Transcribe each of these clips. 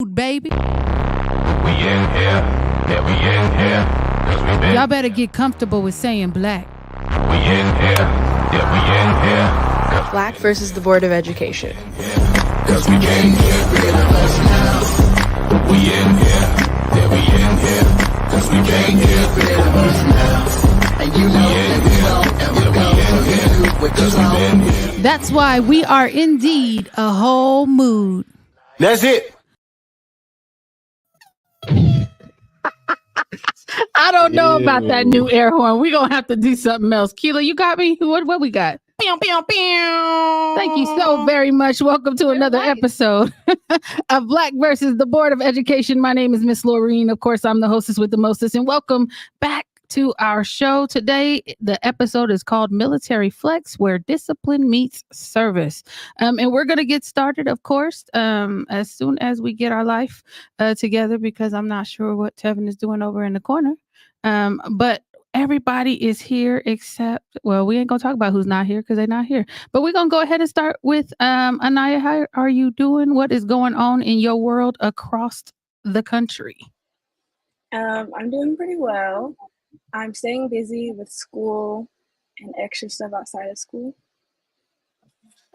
baby. We in here, yeah, we in here. 'Cause we been Y'all better get comfortable with saying black. We in here, yeah, we in here. Black versus the Board of Education. 'Cause we been here, rid of us now. We in here, yeah, we in here. 'Cause we been here, rid of us now. And you know that we know, and we go, so you do what you know. That's why we are indeed a whole mood. That's it. I don't know about that new air horn. We're going to have to do something else. Keela, you got me? What we got? Pew, pew, pew. Thank you so very much. Welcome to another episode of Black versus the Board of Education. My name is Miss Laureen. Of course, I'm the hostess with the mostest. And welcome back to our show. Today, the episode is called Military Flex, where discipline meets service. And we're going to get started, of course, as soon as we get our life together, because I'm not sure what Tevin is doing over in the corner. But everybody is here except, well, we ain't going to talk about who's not here because they're not here. But we're going to go ahead and start with Anaya. How are you doing? What is going on in your world across the country? I'm doing pretty well. I'm staying busy with school and extra stuff outside of school.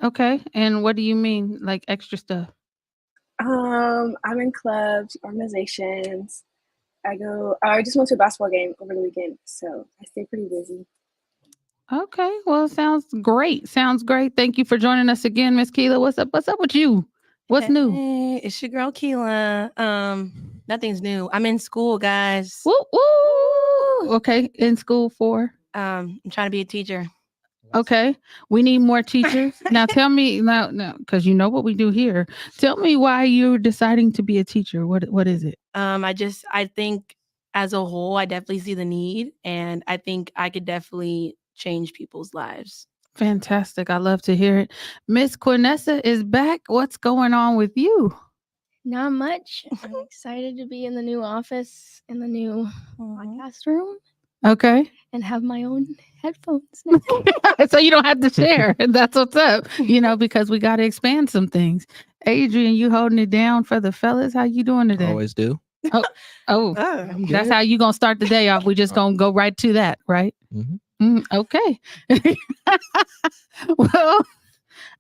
Okay. And what do you mean, like extra stuff? I'm in clubs, organizations. I just went to a basketball game over the weekend, so I stay pretty busy. Okay. Well, sounds great. Sounds great. Thank you for joining us again, Miss Keela. What's up? What's up with you? What's new? Hey, it's your girl Keela. Nothing's new. I'm in school, guys. Woo, woo. Okay. In school for? I'm trying to be a teacher. Okay. We need more teachers. Now tell me now, because you know what we do here. Tell me why you're deciding to be a teacher. What is it? I think as a whole, I definitely see the need, and I think I could definitely change people's lives. Fantastic. I love to hear it. Miss Quinessa is back. What's going on with you? Not much. I'm excited to be in the new office, in the new podcast room, Okay. and have my own headphones now. So you don't have to share. That's what's up. Because we got to expand some things. Adrian, you holding it down for the fellas? How you doing today? Always do. Oh, that's how you going to start the day off. We just going to go right to that, right? Mm-hmm. Okay. Well,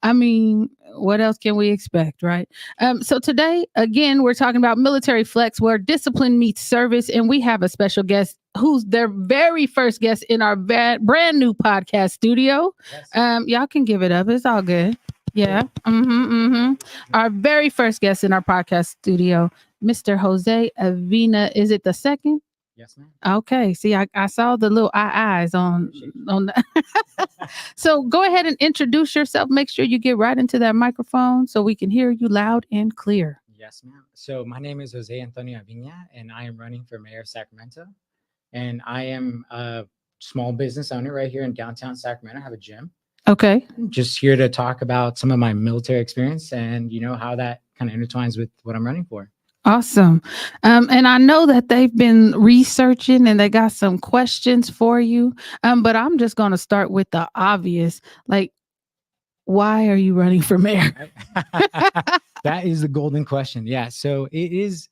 I mean, what else can we expect, right? So today, again, we're talking about military flex, where discipline meets service, and we have a special guest who's their very first guest in our brand new podcast studio. Y'all can give it up. It's all good. Yeah. Our very first guest in our podcast studio, Mr. Jose Avina. Is it the second? Yes, ma'am. Okay. See, I saw the little eyes on that. So go ahead and introduce yourself. Make sure you get right into that microphone so we can hear you loud and clear. Yes, ma'am. So my name is Jose Antonio Avina, and I am running for mayor of Sacramento. And I am a small business owner right here in downtown Sacramento. I have a gym. Okay. Just here to talk about some of my military experience and, how that kind of intertwines with what I'm running for. Awesome. And I know that they've been researching and they got some questions for you. But I'm just going to start with the obvious. Like, why are you running for mayor? That is the golden question. Yeah. So it is.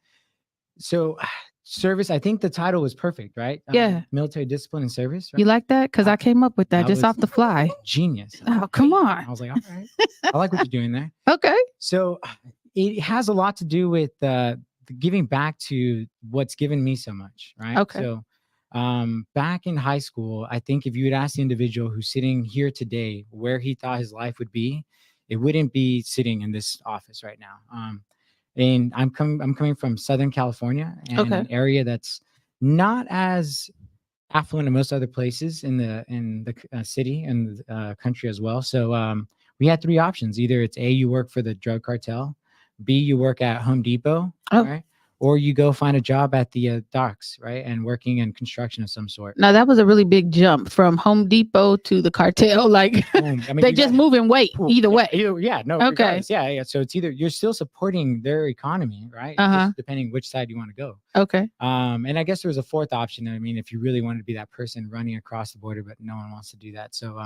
So service, I think the title was perfect, right? Yeah. Military discipline and service. Right? You like that? Because I came up with that just off the fly. Genius. Oh, come on. I was like, all right. I like what you're doing there. Okay. So it has a lot to do with giving back to what's given me so much, right? Okay. So back in high school, I think if you would ask the individual who's sitting here today where he thought his life would be, it wouldn't be sitting in this office right now. And I'm coming from Southern California, and an area that's not as affluent as most other places in the city and the country as well. So we had three options. Either it's A, you work for the drug cartel, B, you work at Home Depot, right? Or you go find a job at the docks, right? And working in construction of some sort. Now, that was a really big jump from Home Depot to the cartel. Like, they just move in weight either way. Yeah, no. Okay. Regardless. Yeah. So it's either you're still supporting their economy, right? Just depending which side you want to go. Okay. And I guess there was a fourth option. I mean, if you really wanted to be that person running across the border, but no one wants to do that. So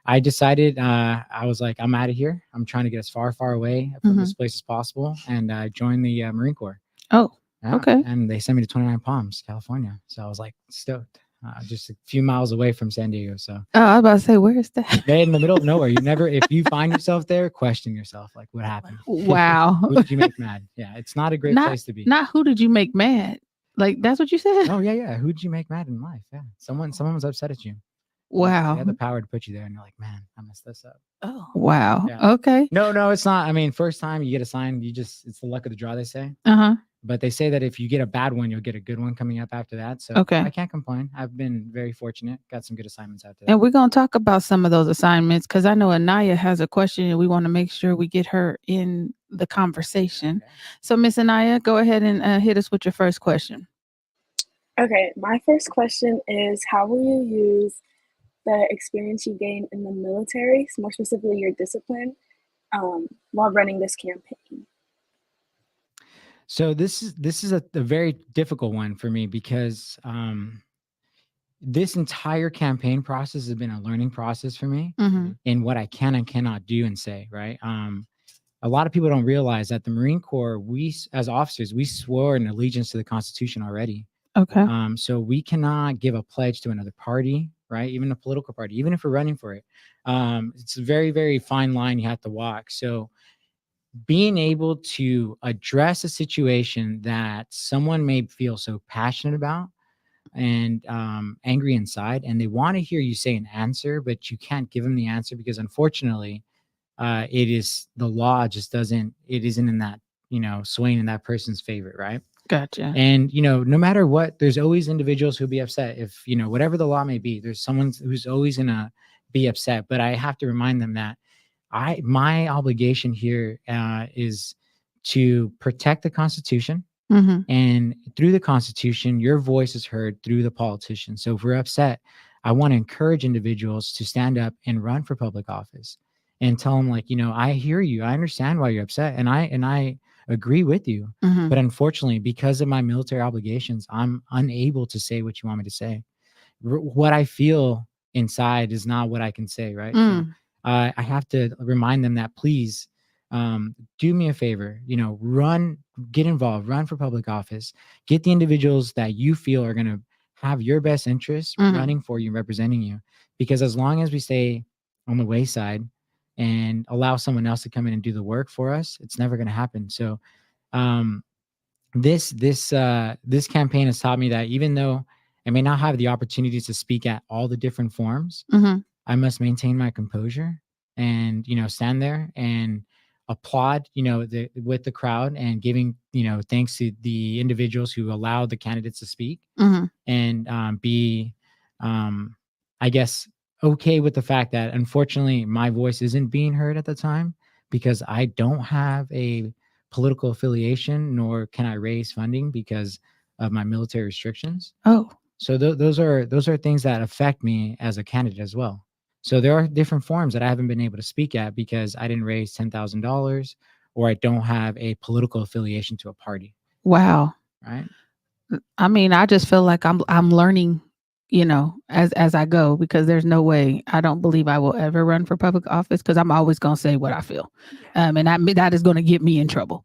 I decided, I was like, I'm out of here. I'm trying to get as far away from this place as possible. And I joined the Marine Corps. Oh, Yeah, okay. and they sent me to 29 Palms, California. So I was like stoked. Just a few miles away from San Diego. So Oh, I was about to say, where is that? they're in the middle of nowhere. You never, if you find yourself there, question yourself, like, what happened? Wow. Who did you make mad? Yeah, it's not a great place to be. Not who did you make mad? Like, that's what you said? Oh yeah. Who did you make mad in life? Yeah, someone was upset at you. Wow. They had the power to put you there, and you're like, man, I messed this up. Oh, Wow. Yeah. Okay. No, it's not. I mean, first time you get assigned, it's the luck of the draw, they say. Uh-huh. But they say that if you get a bad one, you'll get a good one coming up after that. So Okay. I can't complain. I've been very fortunate. Got some good assignments after that. And we're going to talk about some of those assignments because I know Anaya has a question and we want to make sure we get her in the conversation. Okay. So Miss Anaya, go ahead and hit us with your first question. Okay, my first question is, how will you use the experience you gained in the military, more specifically your discipline, while running this campaign? So this is a very difficult one for me because this entire campaign process has been a learning process for me in what I can and cannot do and say, right? A lot of people don't realize that the Marine Corps, we as officers, we swore an allegiance to the Constitution already. Okay. So we cannot give a pledge to another party, right? Even a political party, even if we're running for it. It's a very, very fine line you have to walk. So being able to address a situation that someone may feel so passionate about and angry inside, and they want to hear you say an answer, but you can't give them the answer because unfortunately, it is the law just doesn't, it isn't in that, swaying in that person's favor, right? Gotcha. And, no matter what, there's always individuals who'll be upset if, whatever the law may be, there's someone who's always going to be upset. But I have to remind them that my obligation here is to protect the Constitution. And through the Constitution, your voice is heard through the politicians. So if we're upset, I want to encourage individuals to stand up and run for public office and tell them, like, I hear you. I understand why you're upset. And I agree with you. But unfortunately, because of my military obligations, I'm unable to say what you want me to say. What I feel inside is not what I can say, right? So, I have to remind them that, please, do me a favor, get involved, run for public office, get the individuals that you feel are going to have your best interests running for you, representing you. Because as long as we stay on the wayside and allow someone else to come in and do the work for us, it's never going to happen. So, this campaign has taught me that even though I may not have the opportunities to speak at all the different forums, I must maintain my composure and, stand there and applaud, with the crowd and giving, thanks to the individuals who allow the candidates to speak and be, I guess, okay with the fact that unfortunately my voice isn't being heard at the time because I don't have a political affiliation, nor can I raise funding because of my military restrictions. Oh, so those are things that affect me as a candidate as well. So there are different forums that I haven't been able to speak at because I didn't raise $10,000 or I don't have a political affiliation to a party. Wow. Right. I mean, I just feel like I'm learning, as I go, because there's no way, I don't believe I will ever run for public office because I'm always going to say what I feel. And that is going to get me in trouble.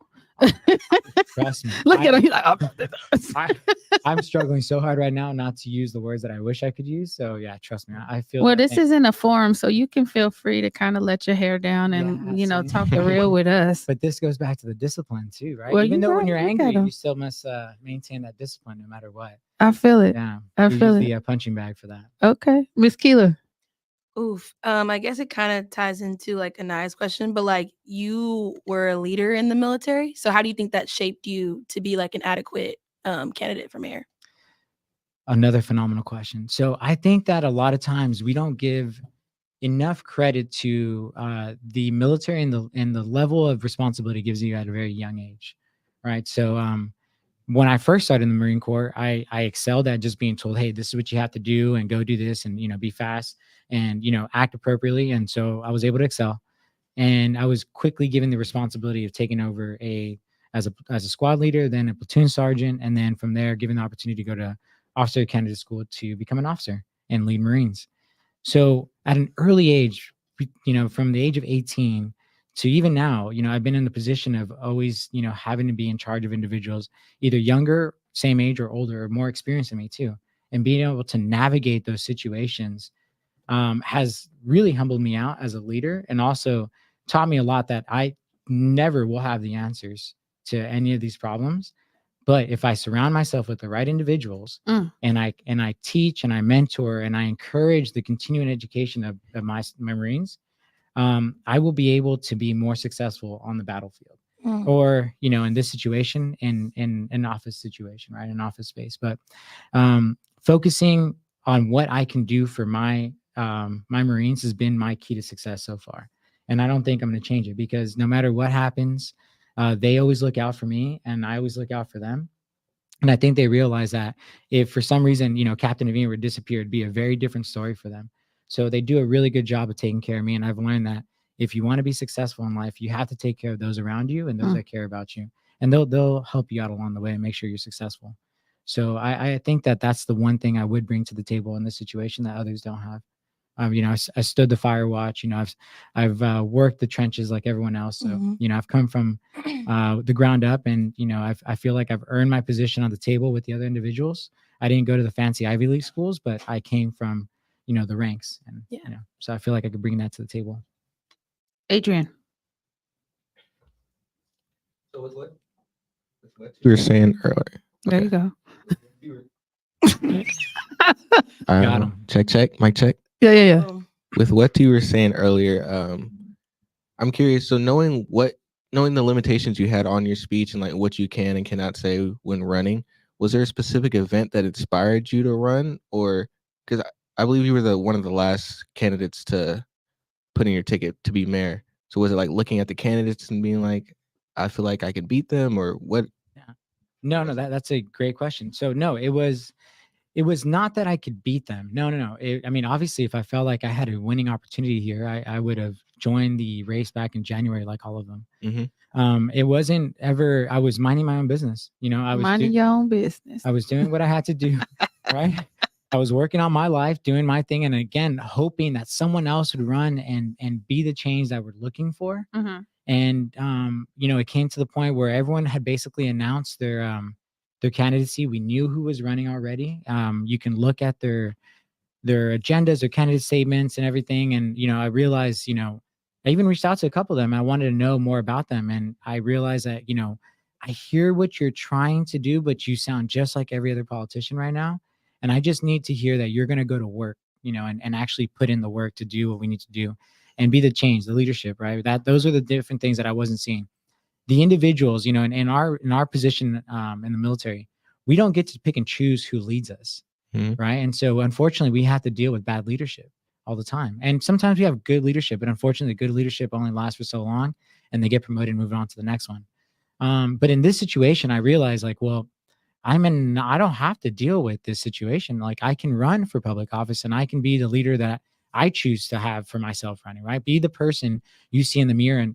Trust me. Look at him. He's like, I'm struggling so hard right now not to use the words that I wish I could use. So yeah, trust me. I feel well, this isn't a forum, so you can feel free to kind of let your hair down and, talk the real with us. But this goes back to the discipline too, right? Well, Even though when you're angry, gotta, you still must maintain that discipline no matter what. I feel it. Yeah. I feel it. The punching bag for that. Okay. Miss Keela. Oof. I guess it kind of ties into like Anaya's question, but like you were a leader in the military. So how do you think that shaped you to be like an adequate candidate for mayor? Another phenomenal question. So I think that a lot of times we don't give enough credit to the military and the level of responsibility it gives you at a very young age, right? So when I first started in the Marine Corps, I excelled at just being told, hey, this is what you have to do and go do this and, be fast and, act appropriately. And so I was able to excel. And I was quickly given the responsibility of taking over as a squad leader, then a platoon sergeant. And then from there, given the opportunity to go to officer candidate school to become an officer and lead Marines. So at an early age, from the age of 18 to even now, I've been in the position of always, having to be in charge of individuals, either younger, same age, or older, or more experienced than me too. And being able to navigate those situations has really humbled me out as a leader, and also taught me a lot that I never will have the answers to any of these problems. But if I surround myself with the right individuals, and I teach and I mentor and I encourage the continuing education of my Marines, I will be able to be more successful on the battlefield, or in this situation, in an office situation, right, an office space. But focusing on what I can do for my Marines has been my key to success so far, and I don't think I'm going to change it, because no matter what happens, they always look out for me, and I always look out for them. And I think they realize that if for some reason, Captain Avina would disappear, it'd be a very different story for them. So they do a really good job of taking care of me. And I've learned that if you want to be successful in life, you have to take care of those around you and those that care about you. And they'll help you out along the way and make sure you're successful. So I think that that's the one thing I would bring to the table in this situation that others don't have. I stood the fire watch. I've worked the trenches like everyone else. So I've come from the ground up, and I feel like I've earned my position on the table with the other individuals. I didn't go to the fancy Ivy League schools, but I came from the ranks, and so I feel like I could bring that to the table. Adrian. So with what you were saying earlier. There you go. Got him. Check, mic check. Yeah. With what you were saying earlier, I'm curious. So knowing the limitations you had on your speech and like what you can and cannot say when running, was there a specific event that inspired you to run, or because I believe you were one of the last candidates to put in your ticket to be mayor. So was it like looking at the candidates and being like, I feel like I could beat them, or what? Yeah. No, that's a great question. So no, it was not that I could beat them. No. I mean, obviously, if I felt like I had a winning opportunity here, I would have joined the race back in January, like all of them. It wasn't ever. I was minding my own business. I was minding your own business. I was doing what I had to do, right? I was working on my life, doing my thing, and again, hoping that someone else would run and be the change that we're looking for. And it came to the point where everyone had basically announced their candidacy. We knew who was running already. You can look at their agendas, their candidate statements, and everything. And I realized, I even reached out to a couple of them. I wanted to know more about them, and I realized that I hear what you're trying to do, but you sound just like every other politician right now. And I just need to hear that you're going to go to work, and actually put in the work to do what we need to do and be the change, the leadership, right? Those are the different things that I wasn't seeing. The individuals, in our position in the military, we don't get to pick and choose who leads us, right? And so unfortunately, we have to deal with bad leadership all the time. And sometimes we have good leadership, but unfortunately, good leadership only lasts for so long, and they get promoted and move on to the next one. But in this situation, I realized I don't have to deal with this situation. Like, I can run for public office, and I can be the leader that I choose to have for myself running, right? Be the person you see in the mirror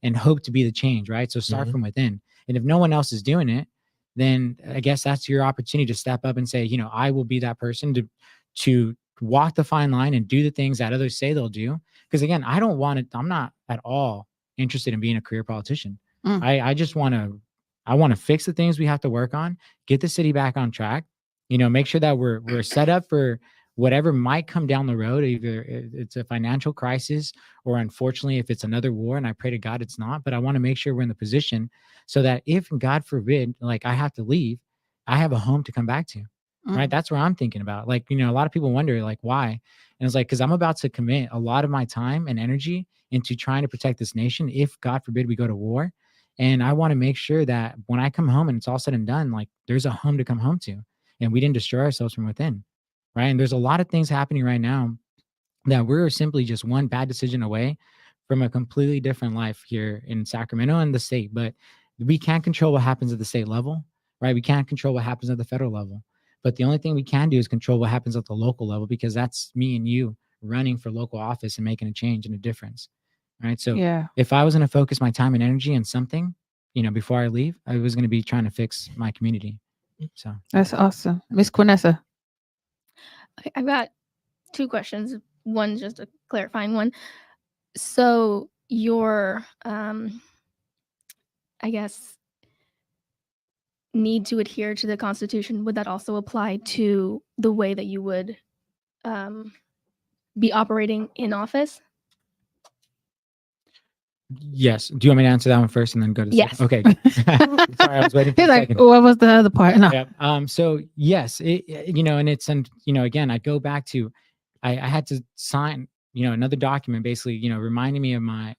and hope to be the change, right? So start from within. And if no one else is doing it, then I guess that's your opportunity to step up and say, I will be that person to walk the fine line and do the things that others say they'll do. Because again, I'm not at all interested in being a career politician. I just want to fix the things we have to work on, get the city back on track, make sure that we're set up for whatever might come down the road. Either it's a financial crisis, or unfortunately, if it's another war, and I pray to God it's not, but I want to make sure we're in the position so that if, God forbid, like I have to leave, I have a home to come back to, right? That's where I'm thinking about. Like, a lot of people wonder like why, and it's like, because I'm about to commit a lot of my time and energy into trying to protect this nation if, God forbid, we go to war. And I want to make sure that when I come home and it's all said and done, like there's a home to come home to, and we didn't destroy ourselves from within. Right. And there's a lot of things happening right now that we're simply just one bad decision away from a completely different life here in Sacramento and the state. But we can't control what happens at the state level, right? We can't control what happens at the federal level. But the only thing we can do is control what happens at the local level, because that's me and you running for local office and making a change and a difference. Right. So if I was going to focus my time and energy on something, before I leave, I was going to be trying to fix my community. So that's awesome. Miss Quinessa. Okay, I've got two questions. One's just a clarifying one. So your, I guess, need to adhere to the Constitution, would that also apply to the way that you would be operating in office? Yes. Do you want me to answer that one first and then go to the Yes. second? Okay. Good. Sorry, I was waiting for He's a like, second. what was the other part? No. Yeah. So yes, and it's, and again, I go back to, I had to sign, another document, basically, reminding me of my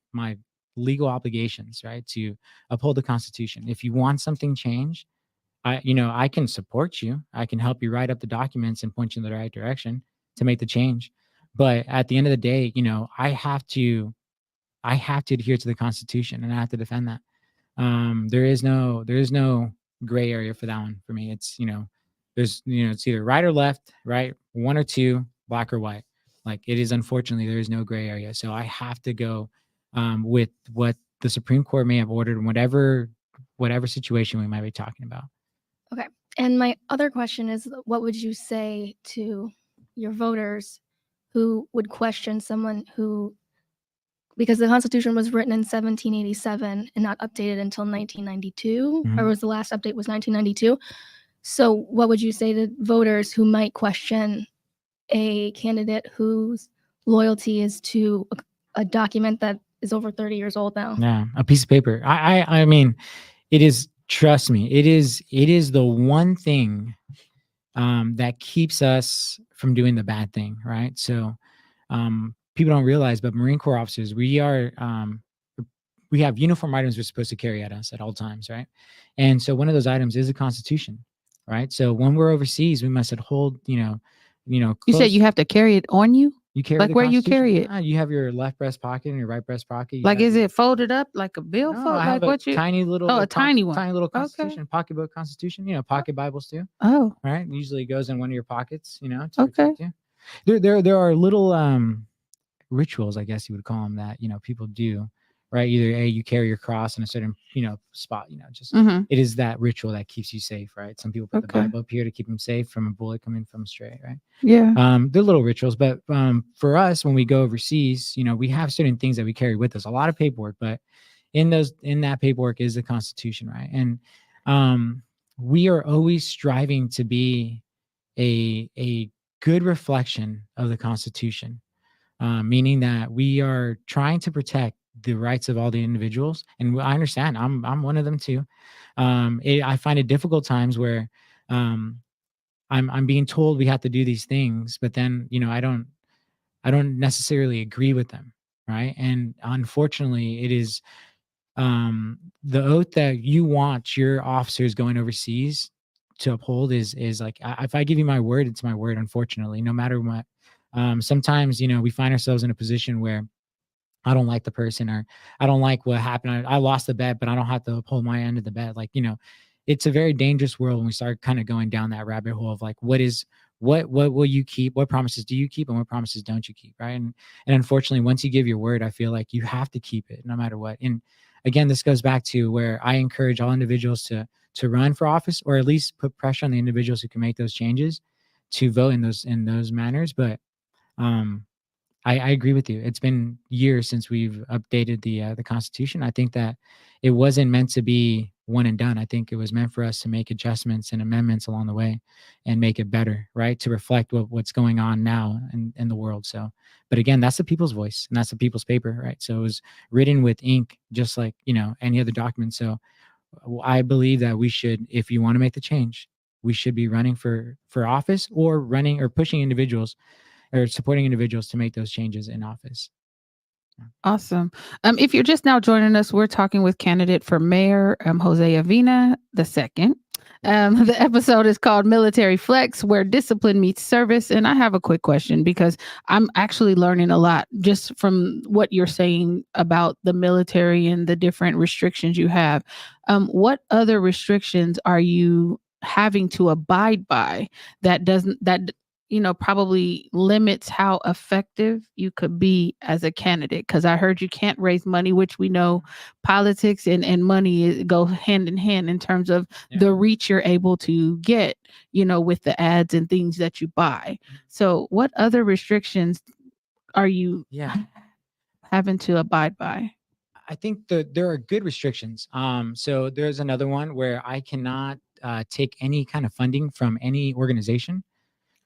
legal obligations, right, to uphold the Constitution. If you want something changed, I can support you. I can help you write up the documents and point you in the right direction to make the change. But at the end of the day, I have to adhere to the Constitution, and I have to defend that. There is no gray area for that one for me. It's, there's, it's either right or left, right? One or two, black or white. Like, it is, unfortunately, there is no gray area. So I have to go with what the Supreme Court may have ordered in whatever situation we might be talking about. Okay. And my other question is, what would you say to your voters who would question someone who, because the Constitution was written in 1787 and not updated until 1992, or was the last update was 1992. So what would you say to voters who might question a candidate whose loyalty is to a document that is over 30 years old now? Yeah, a piece of paper. I mean, it is, trust me, it is the one thing that keeps us from doing the bad thing, right? So people don't realize, but Marine Corps officers, we have uniform items we're supposed to carry at us at all times, right? And so one of those items is the Constitution, right? So when we're overseas, we must hold, You said you have to carry it on you? You carry Like, the where you carry Constitution. it? You have your left breast pocket and your right breast pocket. You Like, have is your- it folded up like a billfold? No, I Like, have a what you? tiny little, Oh, a tiny one. tiny little Okay. Constitution, pocketbook Constitution. Pocket Bibles too, Oh, right? Usually goes in one of your pockets. To Okay. protect you. There are little rituals, I guess you would call them, that people do, right? Either you carry your cross in a certain spot, just mhm. it is that ritual that keeps you safe, right? Some people put the Okay. Bible up here to keep them safe from a bullet coming from straight, right? Yeah. They're little rituals, but for us, when we go overseas, we have certain things that we carry with us, a lot of paperwork, but in that paperwork is the Constitution, right? And we are always striving to be a good reflection of the Constitution, meaning that we are trying to protect the rights of all the individuals. And I understand, I'm one of them too. I find it difficult times where I'm being told we have to do these things, but then I don't necessarily agree with them, right? And unfortunately, it is the oath that you want your officers going overseas to uphold is like, if I give you my word, it's my word. Unfortunately, no matter what. Sometimes we find ourselves in a position where I don't like the person, or I don't like what happened. I lost the bet, but I don't have to uphold my end of the bet. Like, it's a very dangerous world when we start kind of going down that rabbit hole of like, what will you keep? What promises do you keep, and what promises don't you keep? Right. And unfortunately, once you give your word, I feel like you have to keep it no matter what. And again, this goes back to where I encourage all individuals to run for office, or at least put pressure on the individuals who can make those changes to vote in those manners. But I agree with you. It's been years since we've updated the Constitution. I think that it wasn't meant to be one and done. I think it was meant for us to make adjustments and amendments along the way and make it better, right? To reflect what's going on now in the world. So, but again, that's the people's voice, and that's the people's paper, right? So it was written with ink, just like, any other document. So I believe that we should, if you want to make the change, we should be running for office, or running or pushing individuals or supporting individuals to make those changes in office. Awesome. If you're just now joining us, we're talking with candidate for mayor, Jose Avina II. The episode is called Military Flex, where discipline meets service. And I have a quick question, because I'm actually learning a lot just from what you're saying about the military and the different restrictions you have. What other restrictions are you having to abide by that probably limits how effective you could be as a candidate? Because I heard you can't raise money, which we know politics and money go hand in hand in terms of the reach you're able to get, with the ads and things that you buy. So what other restrictions are you having to abide by? I think there are good restrictions. So there's another one where I cannot take any kind of funding from any organization.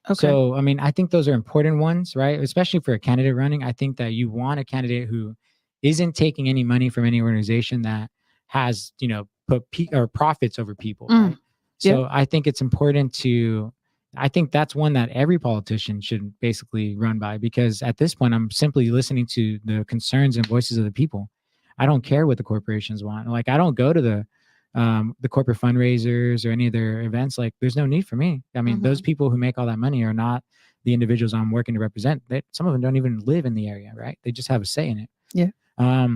Okay. So, I mean, I think those are important ones, right? Especially for a candidate running. I think that you want a candidate who isn't taking any money from any organization that has, put or profits over people, right? So I think it's important I think that's one that every politician should basically run by, because at this point, I'm simply listening to the concerns and voices of the people. I don't care what the corporations want. Like, I don't go to the corporate fundraisers or any of their events. Like, there's no need for me. I mean, those people who make all that money are not the individuals I'm working to represent. Some of them don't even live in the area, right? They just have a say in it. Yeah.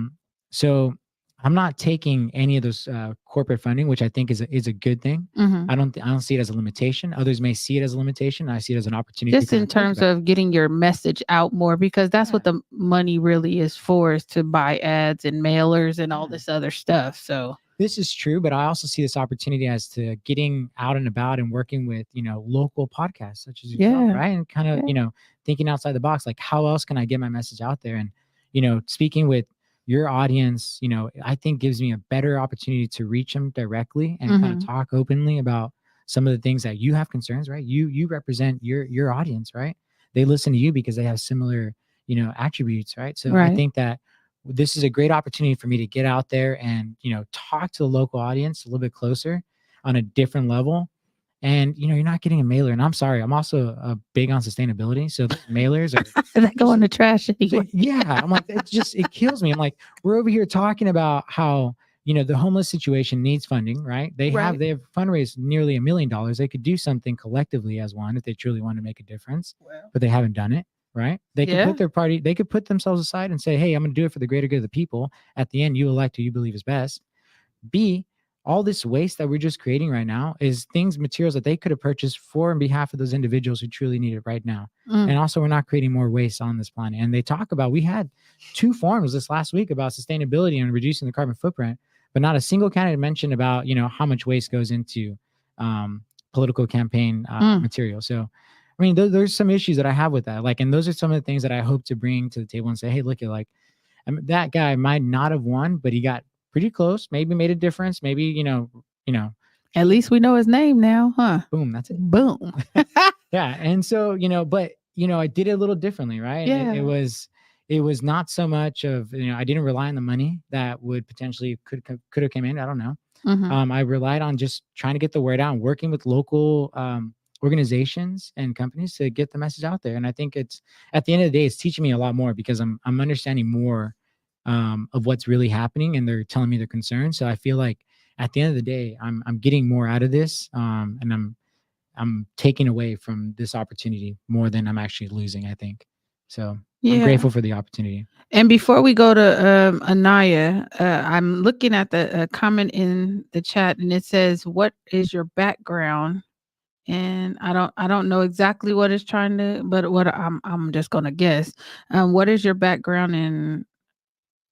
So I'm not taking any of those corporate funding, which I think is a good thing. I don't see it as a limitation. Others may see it as a limitation. I see it as an opportunity. Just in terms of getting your message out more, because that's what the money really is for, is to buy ads and mailers and all this other stuff. So this is true, but I also see this opportunity as to getting out and about and working with, local podcasts such as yourself, right? And kind of, thinking outside the box, like, how else can I get my message out there? And, speaking with your audience, I think gives me a better opportunity to reach them directly and kind of talk openly about some of the things that you have concerns, right? You represent your audience, right? They listen to you because they have similar, attributes, right? So I think that this is a great opportunity for me to get out there and, talk to the local audience a little bit closer on a different level. And, you're not getting a mailer. And I'm sorry, I'm also big on sustainability. So the mailers are that go in the trash anyway. Yeah. I'm like, it kills me. I'm like, we're over here talking about how, the homeless situation needs funding, right? They have fundraised nearly $1 million. They could do something collectively as one if they truly want to make a difference, but they haven't done it. Right. They could they could put themselves aside and say, hey, I'm going to do it for the greater good of the people. At the end, you elect who you believe is best. B, all this waste that we're just creating right now is materials that they could have purchased for on behalf of those individuals who truly need it right now. And also, we're not creating more waste on this planet. And they talk about, we had 2 forums this last week about sustainability and reducing the carbon footprint, but not a single candidate mentioned about, how much waste goes into political campaign material. So, I mean, there's some issues that I have with that. Like, and those are some of the things that I hope to bring to the table and say, hey, look, that guy might not have won, but he got pretty close, maybe made a difference. Maybe, at least we know his name now, huh? Boom. That's it. Boom. Yeah. And so, but, I did it a little differently, right? Yeah. It was not so much of, I didn't rely on the money that would potentially could have come in. I don't know. I relied on just trying to get the word out and working with local organizations and companies to get the message out there. And I think it's, at the end of the day, it's teaching me a lot more because I'm understanding more of what's really happening, and they're telling me their concerns. So I feel like at the end of the day, I'm getting more out of this, and I'm taking away from this opportunity more than I'm actually losing, I think. So I'm grateful for the opportunity. And before we go to Anaya, I'm looking at the comment in the chat, and it says, "What is your background?" And I don't know exactly what it's trying to, but what I'm just gonna guess. What is your background and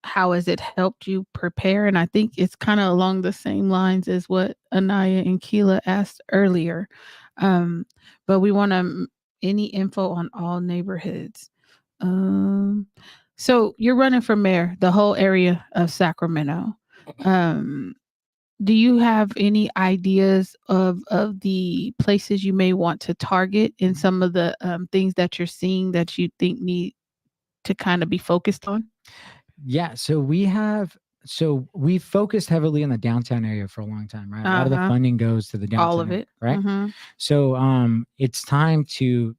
how has it helped you prepare? And I think it's kind of along the same lines as what Anaya and Keela asked earlier. But we want any info on all neighborhoods. So you're running for mayor, the whole area of Sacramento. Do you have any ideas of the places you may want to target in some of the things that you're seeing that you think need to kind of be focused on? Yeah. So we've focused heavily on the downtown area for a long time, right? A lot of the funding goes to the downtown. All of it. Right. So it's time to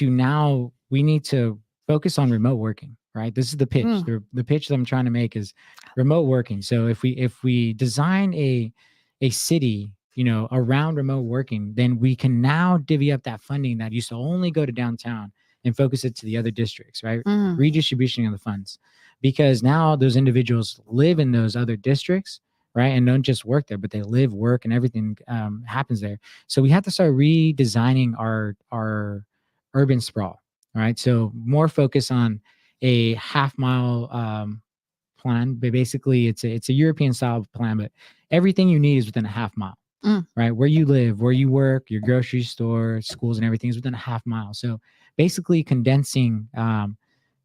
now we need to focus on remote working, right? This is the pitch. The pitch that I'm trying to make is remote working. So if we design a city, around remote working, then we can now divvy up that funding that used to only go to downtown and focus it to the other districts, right? Redistribution of the funds, because now those individuals live in those other districts, right? And don't just work there, but they live, work, and everything happens there. So we have to start redesigning our urban sprawl. All right. So more focus on a half-mile plan, but basically it's a European style plan, but everything you need is within a half mile, right? Where you live, where you work, your grocery store, schools, and everything is within a half mile. So basically condensing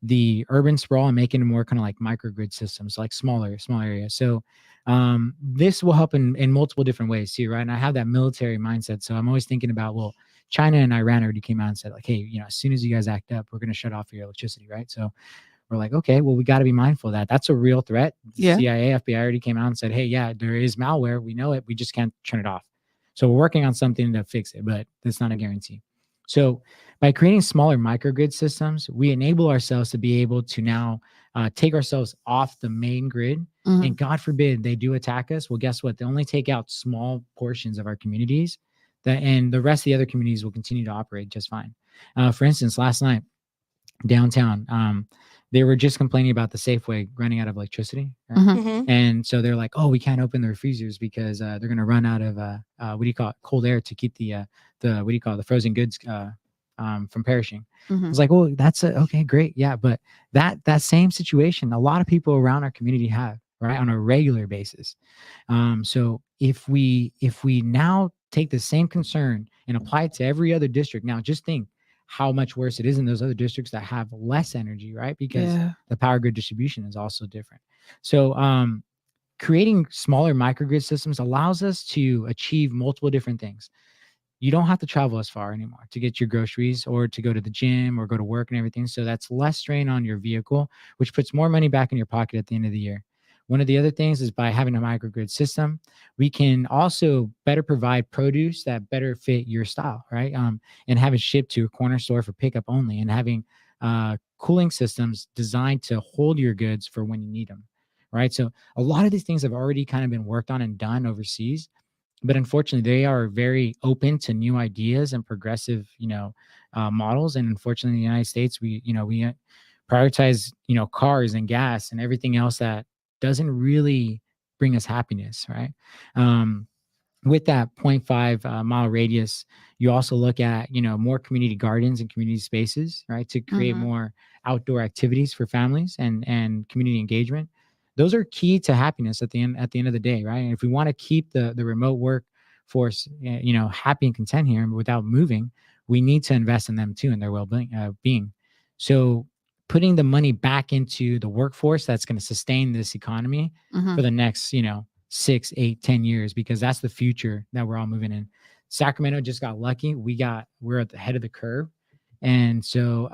the urban sprawl and making it more kind of like microgrid systems, like smaller areas. So this will help in multiple different ways too, right? And I have that military mindset, so I'm always thinking about, well, China and Iran already came out and said like, hey, as soon as you guys act up, we're going to shut off your electricity, right? So we're like, okay, well, we got to be mindful of that. That's a real threat. The Yeah. CIA, FBI already came out and said, hey, yeah, there is malware. We know it. We just can't turn it off. So we're working on something to fix it, but that's not a guarantee. So by creating smaller microgrid systems, we enable ourselves to be able to now take ourselves off the main grid. Mhm. And God forbid they do attack us. Well, guess what? They only take out small portions of our communities, and the rest of the other communities will continue to operate just fine. For instance, last night, downtown, they were just complaining about the Safeway running out of electricity. Right? Mhm. Mhm. And so they're like, oh, we can't open the freezers because they're going to run out of what do you call it, cold air to keep the what do you call it, the frozen goods from perishing. I Mhm. was like, well, that's okay, great, yeah, but that same situation, a lot of people around our community have, right, on a regular basis. So if we now take the same concern and apply it to every other district, now just think how much worse it is in those other districts that have less energy, right? Because Yeah. the power grid distribution is also different. So creating smaller microgrid systems allows us to achieve multiple different things. You don't have to travel as far anymore to get your groceries or to go to the gym or go to work and everything. So that's less strain on your vehicle, which puts more money back in your pocket at the end of the year. One of the other things is by having a microgrid system, we can also better provide produce that better fit your style, right? And have it shipped to a corner store for pickup only, and having cooling systems designed to hold your goods for when you need them, right? So a lot of these things have already kind of been worked on and done overseas, but unfortunately they are very open to new ideas and progressive models. And unfortunately in the United States, we prioritize cars and gas and everything else that doesn't really bring us happiness, right? With that 0.5 mile radius, you also look at more community gardens and community spaces, right, to create Mhm. more outdoor activities for families and community engagement. Those are key to happiness at the end of the day, right? And if we want to keep the remote workforce happy and content here without moving, we need to invest in them too, in their well-being. So putting the money back into the workforce that's going to sustain this economy Mhm. for the next 6, 8, 10 years, because that's the future that we're all moving in. Sacramento just got lucky. We're at the head of the curve. And so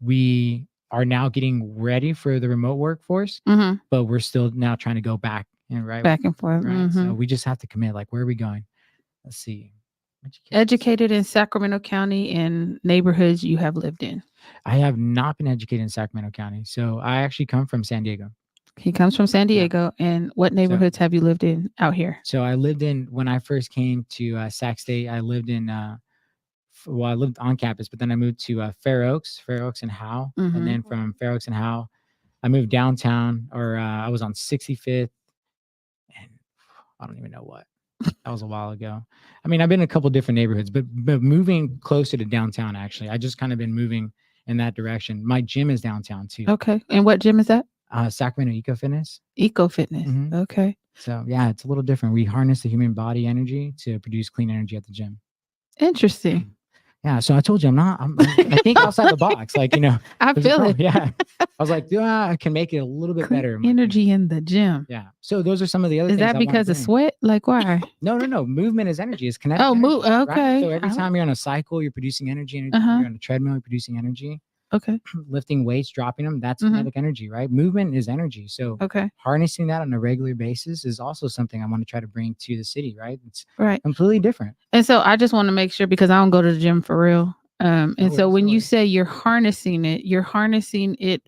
we are now getting ready for the remote workforce, Mhm. but we're still now trying to go back and Back and forth. right. So Mhm. we just have to commit, like, where are we going? Let's see. Educated in Sacramento County and neighborhoods you have lived in. I have not been educated in Sacramento County. So I actually come from San Diego. He comes from San Diego. And what neighborhoods have you lived in out here? So I lived in, when I first came to Sac State, I lived in I lived on campus, but then I moved to Fair Oaks and Howe. Mhm. And then from Fair Oaks and Howe, I moved downtown, or I was on 65th, and I don't even know what. That was a while ago. I mean, I've been in a couple different neighborhoods, but moving closer to downtown, actually. I just kind of been moving in that direction. My gym is downtown too. Okay. And what gym is that? Sacramento Eco Fitness. Eco Fitness. Mhm. Okay. So yeah, it's a little different. We harness the human body energy to produce clean energy at the gym. Interesting. Yeah, so I told you I think outside the box, like, I there's a feel pro- it. yeah. I was like, yeah, I can make it a little bit better. Clean energy in the gym. Yeah. So those are some of the other Is things. that because of sweat? Like why? No. Movement is energy. It's kinetic. Oh, energy, right? okay. So every time you're on a cycle, you're producing energy. Uh-huh. You're on a treadmill, you're producing energy. Okay. Lifting weights, dropping them, that's kinetic energy, right? Movement is energy. So Okay. harnessing that on a regular basis is also something I want to try to bring to the city, right? It's Right. completely different. And so I just want to make sure, because I don't go to the gym for real. And so when you say you're harnessing it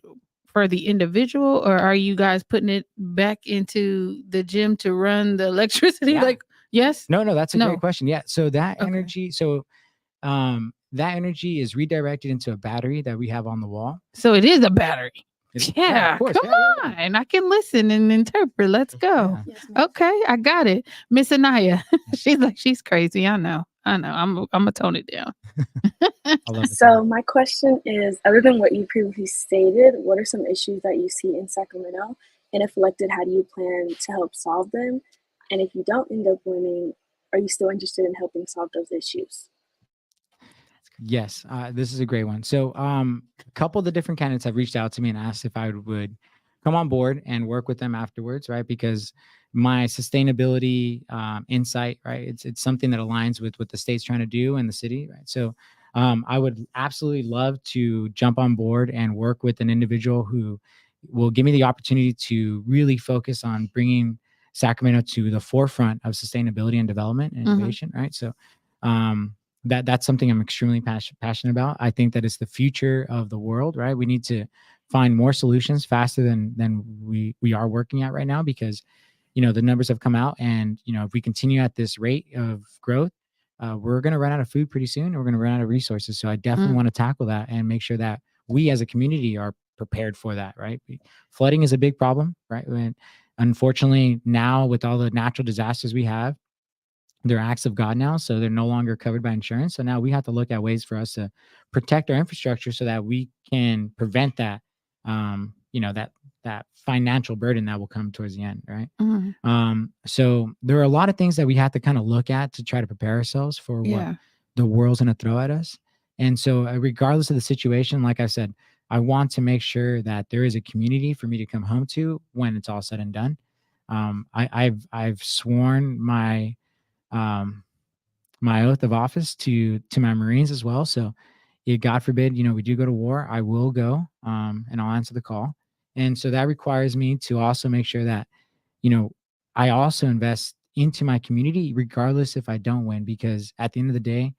for the individual, or are you guys putting it back into the gym to run the electricity? Yeah. Like, yes? No, that's a No. great question. Yeah. So that Okay. energy, that energy is redirected into a battery that we have on the wall. So it is a battery. Yeah, of course. Come on. I can listen and interpret. Let's go. Yeah. Yes, ma'am. Okay, I got it. Miss Anaya. She's crazy. I know. I'm gonna tone it down. I love it. So my question is, other than what you previously stated, what are some issues that you see in Sacramento? And if elected, how do you plan to help solve them? And if you don't end up winning, are you still interested in helping solve those issues? Yes, this is a great one. So, a couple of the different candidates have reached out to me and asked if I would come on board and work with them afterwards, right? Because my sustainability insight, right? It's something that aligns with what the state's trying to do and the city, right? So, I would absolutely love to jump on board and work with an individual who will give me the opportunity to really focus on bringing Sacramento to the forefront of sustainability and development and innovation, right? So, that's something I'm extremely passionate about. I think that it's the future of the world, right? We need to find more solutions faster than we are working at right now, because the numbers have come out, and if we continue at this rate of growth, we're going to run out of food pretty soon. And we're going to run out of resources. So I definitely want to tackle that and make sure that we as a community are prepared for that, right? Flooding is a big problem, right? And unfortunately, now with all the natural disasters we have, they're acts of God now, so they're no longer covered by insurance. So now we have to look at ways for us to protect our infrastructure so that we can prevent that, that financial burden that will come towards the end, right? So there are a lot of things that we have to kind of look at to try to prepare ourselves for what the world's going to throw at us. And so, regardless of the situation, like I said, I want to make sure that there is a community for me to come home to when it's all said and done. I've sworn my oath of office to my Marines as well. So if God forbid, we do go to war, I will go, and I'll answer the call. And so that requires me to also make sure that, I also invest into my community, regardless if I don't win, because at the end of the day,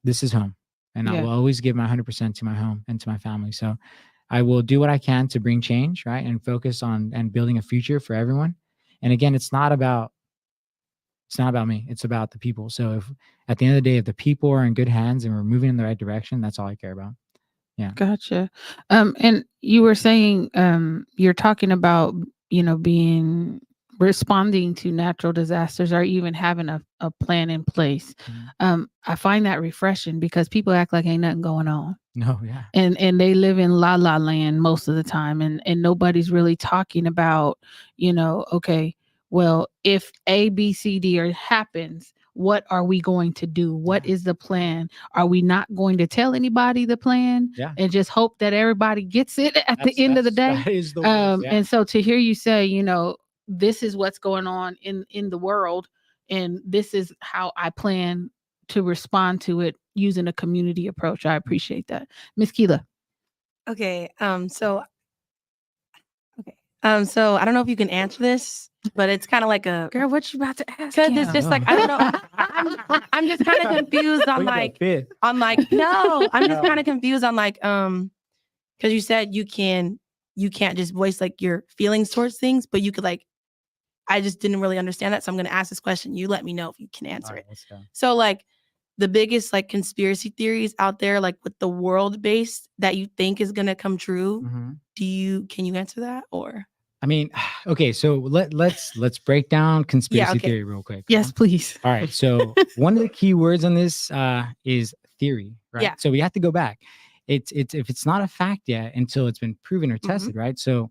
this is home, and I will always give my 100% to my home and to my family. So I will do what I can to bring change, right? And focus on and building a future for everyone. And again, it's not about me. It's about the people. So if at the end of the day, if the people are in good hands and we're moving in the right direction, that's all I care about. Yeah. Gotcha. And you were saying, you're talking about, responding to natural disasters or even having a plan in place. I find that refreshing because people act like ain't nothing going on. No, yeah. And they live in la la land most of the time. And nobody's really talking about, okay, well, if A, B, C, D happens, what are we going to do? What is the plan? Are we not going to tell anybody the plan and just hope that everybody gets it at the end of the day? That is the worst, And so to hear you say, this is what's going on in the world, and this is how I plan to respond to it using a community approach. I appreciate that. Miss Keela. Okay. So I don't know if you can answer this, but it's kind of like a Girl, what you about to ask? because it's just like I don't know. I'm just kind of confused on no. I'm just kind of confused on because you said you can't just voice like your feelings towards things, but you could I just didn't really understand that, so I'm going to ask this question. You let me know if you can answer it. So the biggest conspiracy theories out there, with the world based that you think is going to come true. Can you answer that? Or I mean, okay, so let's break down conspiracy theory real quick. Yes, please. All right. So one of the key words on this is theory, right? Yeah. So we have to go back. It's if it's not a fact yet until it's been proven or tested, right? So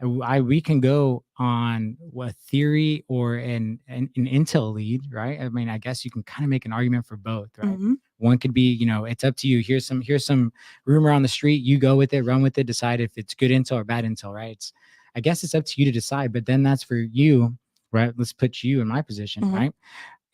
we can go on a theory or an intel lead, right? I mean, I guess you can kind of make an argument for both, right? One could be, it's up to you. Here's some rumor on the street. You go with it, run with it, decide if it's good intel or bad intel, right? I guess it's up to you to decide, but then that's for you, right? Let's put you in my position, right?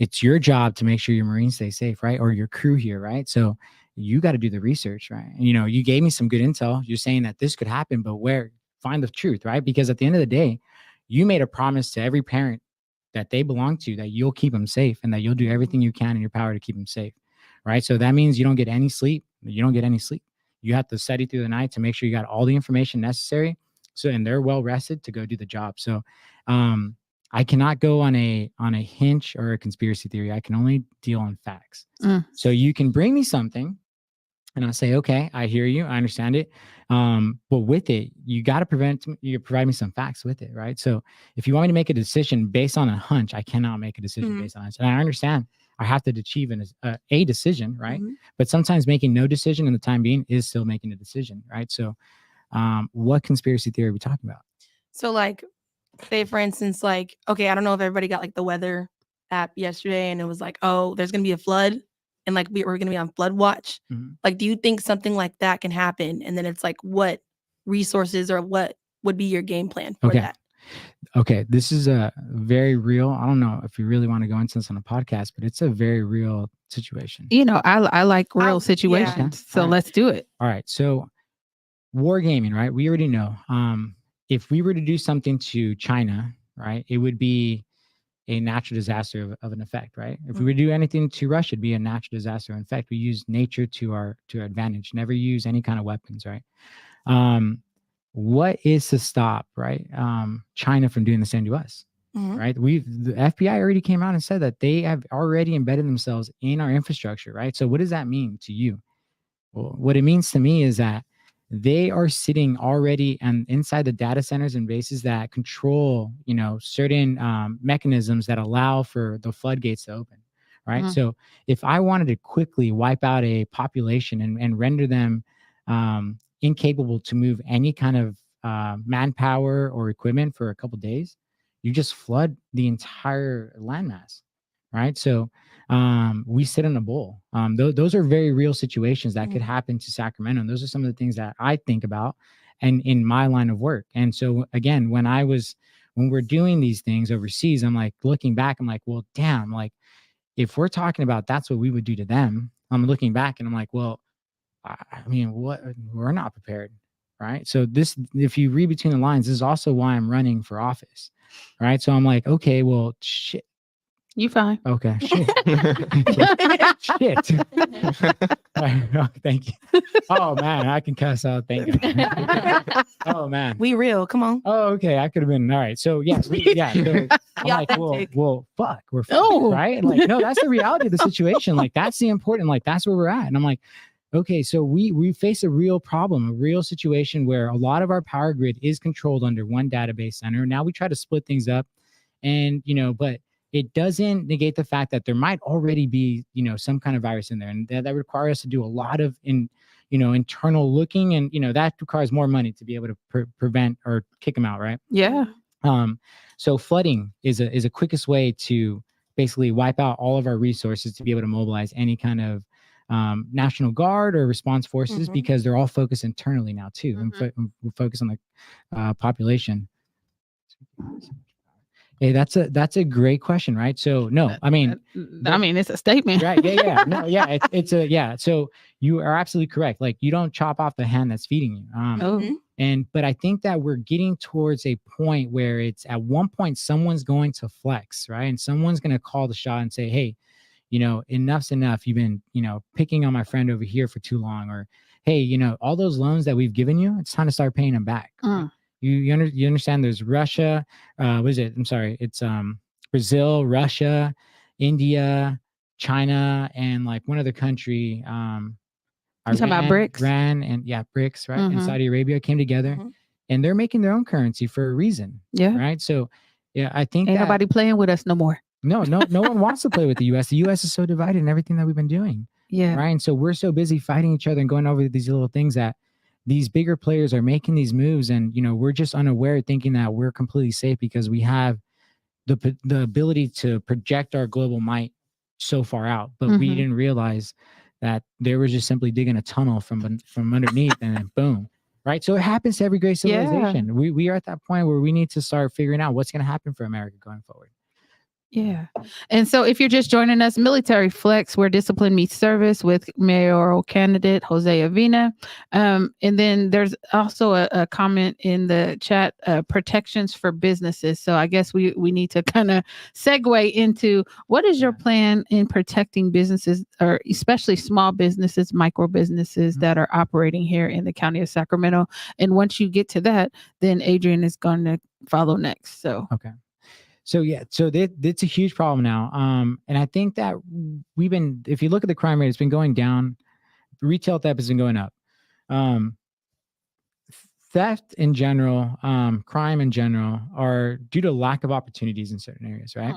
It's your job to make sure your Marines stay safe, right? Or your crew here, right? So you got to do the research, right? And, you gave me some good intel. You're saying that this could happen, but where? Find the truth, right? Because at the end of the day, you made a promise to every parent that they belong to that you'll keep them safe and that you'll do everything you can in your power to keep them safe, right? So that means you don't get any sleep. You don't get any sleep. You have to study through the night to make sure you got all the information necessary. So, and they're well rested to go do the job. So, I cannot go on a hunch or a conspiracy theory. I can only deal on facts. So you can bring me something and I'll say, okay, I hear you. I understand it. But with it, you got to provide me some facts with it, right? So if you want me to make a decision based on a hunch, I cannot make a decision based on a hunch. And I understand I have to achieve a decision, right? But sometimes making no decision in the time being is still making a decision, right? So what conspiracy theory are we talking about? So say for instance, okay, I don't know if everybody got the weather app yesterday and it was oh, there's going to be a flood. and like we're going to be on flood watch. Mhm. Like, do you think something like that can happen? And then it's like, what resources or what would be your game plan for that? Okay, this is a very real. I don't know if you really want to go into this on a podcast, but it's a very real situation. You know, I like real situations, Okay. so All right. let's do it. All right, so wargaming, right? We already know. If we were to do something to China, right, it would be a natural disaster of an effect, right? If we were to do anything to Russia, it'd be a natural disaster. In fact, we use nature to our advantage. Never use any kind of weapons, right? What is to stop, right? China from doing the same to us, right? The FBI already came out and said that they have already embedded themselves in our infrastructure, right? So what does that mean to you? Well, what it means to me is that they are sitting already and inside the data centers and bases that control, certain mechanisms that allow for the floodgates to open, right? So if I wanted to quickly wipe out a population and render them incapable to move any kind of manpower or equipment for a couple of days, you just flood the entire landmass, right? So we sit in a bowl. Those are very real situations that could happen to Sacramento. And those are some of the things that I think about and in my line of work. And so again, when we're doing these things overseas, I'm like looking back, I'm like, well, damn, like if we're talking about that's what we would do to them, I'm looking back and I'm like, well, I mean, we're not prepared, right? So this, if you read between the lines, this is also why I'm running for office, right? So I'm like, okay, well, shit. You fine. Okay, shit. Shit. Oh, thank you. Oh man, I can cuss out. Thank you. Oh man. We real. Come on. Oh, okay. I could have been all right. So yeah, so I'm like, well, fuck, we're fucked, right? And like, no, that's the reality of the situation. Like, that's the important. Like, that's where we're at. And I'm like, okay, so we face a real problem, a real situation where a lot of our power grid is controlled under one database center. Now we try to split things up, and but it doesn't negate the fact that there might already be, some kind of virus in there, and that requires us to do a lot of internal looking, and that requires more money to be able to prevent or kick them out, right? Yeah. So flooding is a quickest way to basically wipe out all of our resources to be able to mobilize any kind of National Guard or response forces, because they're all focused internally now too, and we focus on the population. Hey, that's a great question, right? So no, I mean, it's a statement, right? Yeah. No, yeah, yeah. So you are absolutely correct. Like, you don't chop off the hand that's feeding you. But I think that we're getting towards a point where it's at one point someone's going to flex, right? And someone's going to call the shot and say, hey, enough's enough. You've been, picking on my friend over here for too long, or, hey, all those loans that we've given you, it's time to start paying them back. Right? You understand there's Russia, what is it? I'm sorry. It's Brazil, Russia, India, China, and like one other country. Iran, talking about BRICS? BRICS, right? And Saudi Arabia came together, and they're making their own currency for a reason. Yeah. Right. So yeah, I think ain't nobody playing with us no more. No one wants to play with the U.S. The U.S. is so divided in everything that we've been doing. Yeah. Right. And so we're so busy fighting each other and going over these little things that these bigger players are making these moves, and we're just unaware, thinking that we're completely safe because we have the ability to project our global might so far out, but we didn't realize that they were just simply digging a tunnel from underneath, and then boom, right? So it happens to every great civilization. Yeah. We are at that point where we need to start figuring out what's going to happen for America going forward. Yeah. And so if you're just joining us, Military Flex, where discipline meets service, with mayoral candidate Jose Avina. And then there's also a comment in the chat, protections for businesses. So I guess we need to kind of segue into what is your plan in protecting businesses, or especially small businesses, micro businesses that are operating here in the county of Sacramento. And once you get to that, then Adrian is going to follow next. So, okay. So yeah, so that's a huge problem now. And I think that if you look at the crime rate, it's been going down. Retail theft has been going up. Theft in general, crime in general, are due to lack of opportunities in certain areas, right?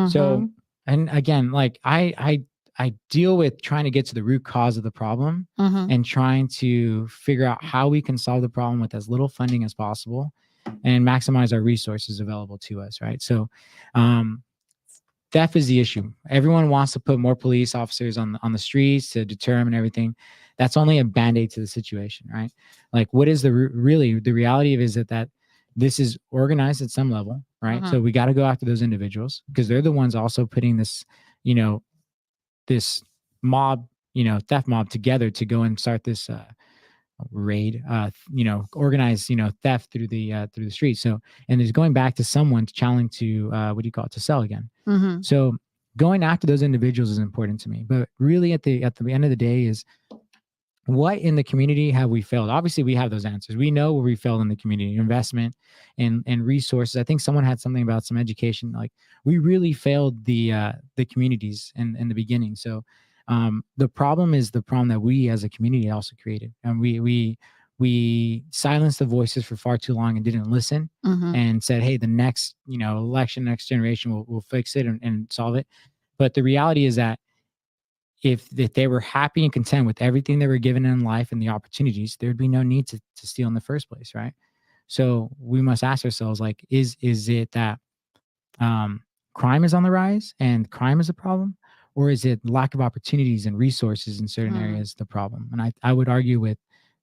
So, and again, like I deal with trying to get to the root cause of the problem and trying to figure out how we can solve the problem with as little funding as possible and maximize our resources available to us, right? So theft is the issue. Everyone wants to put more police officers on the streets to determine everything. That's only a band-aid to the situation, right? Like, what is really the reality of it is that this is organized at some level, right? So we got to go after those individuals because they're the ones also putting this, this mob, theft mob together to go and start this raid, organize, theft through the streets. So, and it's going back to someone to challenge to to sell again. So going after those individuals is important to me. But really at the end of the day is, what in the community have we failed? Obviously, we have those answers. We know where we failed in the community, investment and resources. I think someone had something about some education. Like, we really failed the communities in the beginning. So the problem is the problem that we as a community also created, and we silenced the voices for far too long and didn't listen and said, hey, the next election, next generation will fix it and solve it. But the reality is that if they were happy and content with everything they were given in life and the opportunities, there'd be no need to steal in the first place, right? So we must ask ourselves, like, is it that crime is on the rise and crime is a problem, or is it lack of opportunities and resources in certain areas the problem? And I would argue with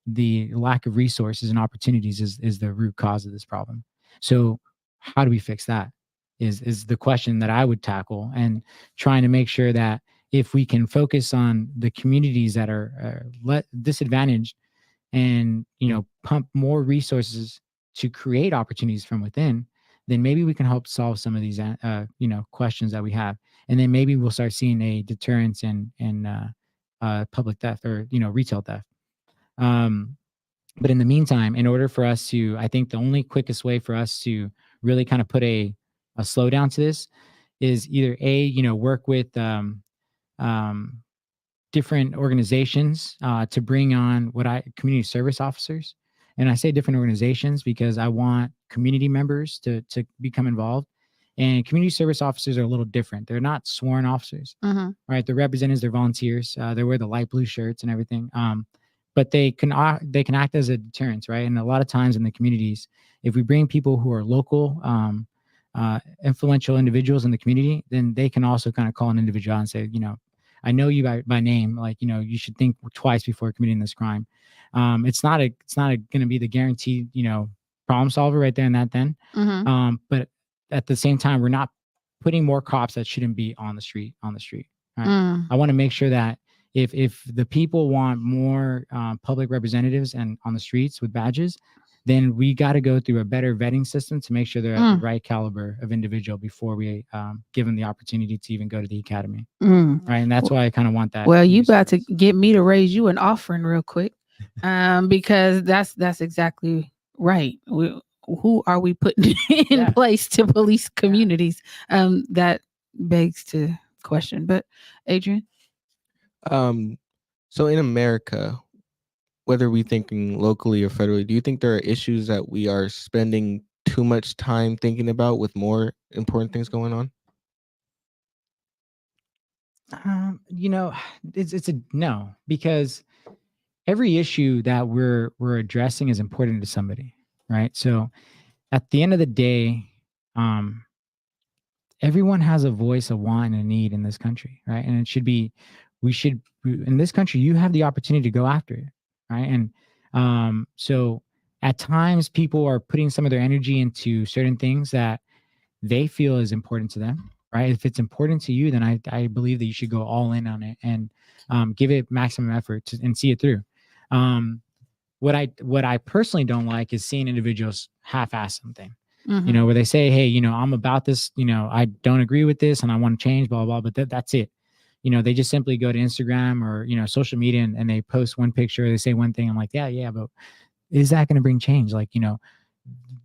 the lack of resources and opportunities is the root cause of this problem. So how do we fix that is the question that I would tackle, and trying to make sure that if we can focus on the communities that are disadvantaged and, pump more resources to create opportunities from within, then maybe we can help solve some of these, questions that we have. And then maybe we'll start seeing a deterrence in public theft or, retail theft. But in the meantime, in order for us to, I think the only quickest way for us to really kind of put a slowdown to this is either work with, different organizations to bring on community service officers. And I say different organizations because I want community members to become involved. And community service officers are a little different. They're not sworn officers, right? They're representatives, they're volunteers. They wear the light blue shirts and everything. But they can act as a deterrence, right? And a lot of times in the communities, if we bring people who are local, influential individuals in the community, then they can also kind of call an individual out and say, I know you by name, like, you should think twice before committing this crime. It's not going to be the guaranteed, problem solver right there and that then. But at the same time, we're not putting more cops that shouldn't be on the street. Right? I want to make sure that if the people want more public representatives and on the streets with badges, then we got to go through a better vetting system to make sure they're at the right caliber of individual before we give them the opportunity to even go to the academy. Right. And that's why I kind of want that. Well, you about to get me to raise you an offering real quick, because that's exactly right. Who are we putting in place to police communities? That begs to question. But Adrian? So in America, whether we're thinking locally or federally, do you think there are issues that we are spending too much time thinking about with more important things going on? It's a no, because every issue that we're addressing is important to somebody, right? So at the end of the day, everyone has a voice, a want, and a need in this country, right? And in this country, you have the opportunity to go after it, right? And so at times people are putting some of their energy into certain things that they feel is important to them, right? If it's important to you, then I believe that you should go all in on it and give it maximum effort and see it through. What I personally don't like is seeing individuals half-ass something, where they say, hey, I'm about this, I don't agree with this and I want to change, blah, blah, but that's it. They just simply go to Instagram or, social media and they post one picture, they say one thing. I'm like, yeah, but is that going to bring change? Like,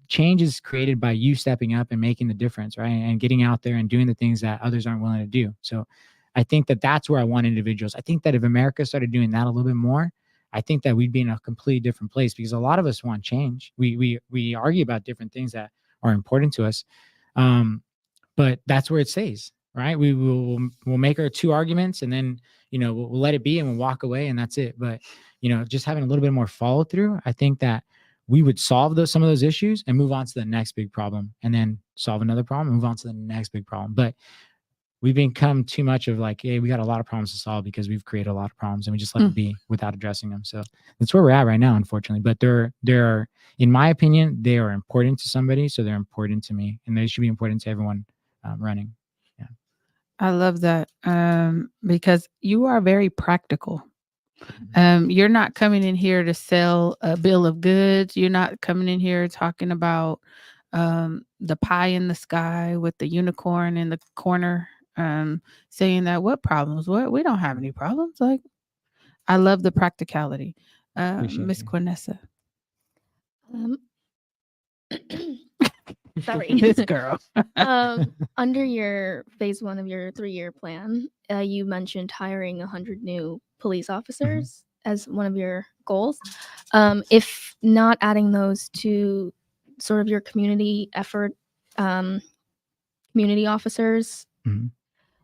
change is created by you stepping up and making the difference, right? And getting out there and doing the things that others aren't willing to do. So I think that that's where I want individuals. I think that if America started doing that a little bit more, I think that we'd be in a completely different place, because a lot of us want change. We argue about different things that are important to us. But that's where it stays, right? We'll make our two arguments and then, we'll let it be and we'll walk away and that's it. But, just having a little bit more follow through, I think that we would solve some of those issues and move on to the next big problem, and then solve another problem, move on to the next big problem. But we've become too much of like, hey, we got a lot of problems to solve because we've created a lot of problems and we just let them be without addressing them. So that's where we're at right now, unfortunately. But there are, in my opinion, they are important to somebody, so they're important to me, and they should be important to everyone running. Yeah, I love that because you are very practical. You're not coming in here to sell a bill of goods. You're not coming in here talking about the pie in the sky with the unicorn in the corner, saying that what problems? What we don't have any problems. Like, I love the practicality. Appreciate Miss you. Quinessa, Um, sorry. this girl. Under your phase 1 of your 3-year plan, you mentioned hiring 100 new police officers as one of your goals. If not adding those to sort of your community effort, community officers, Mhm.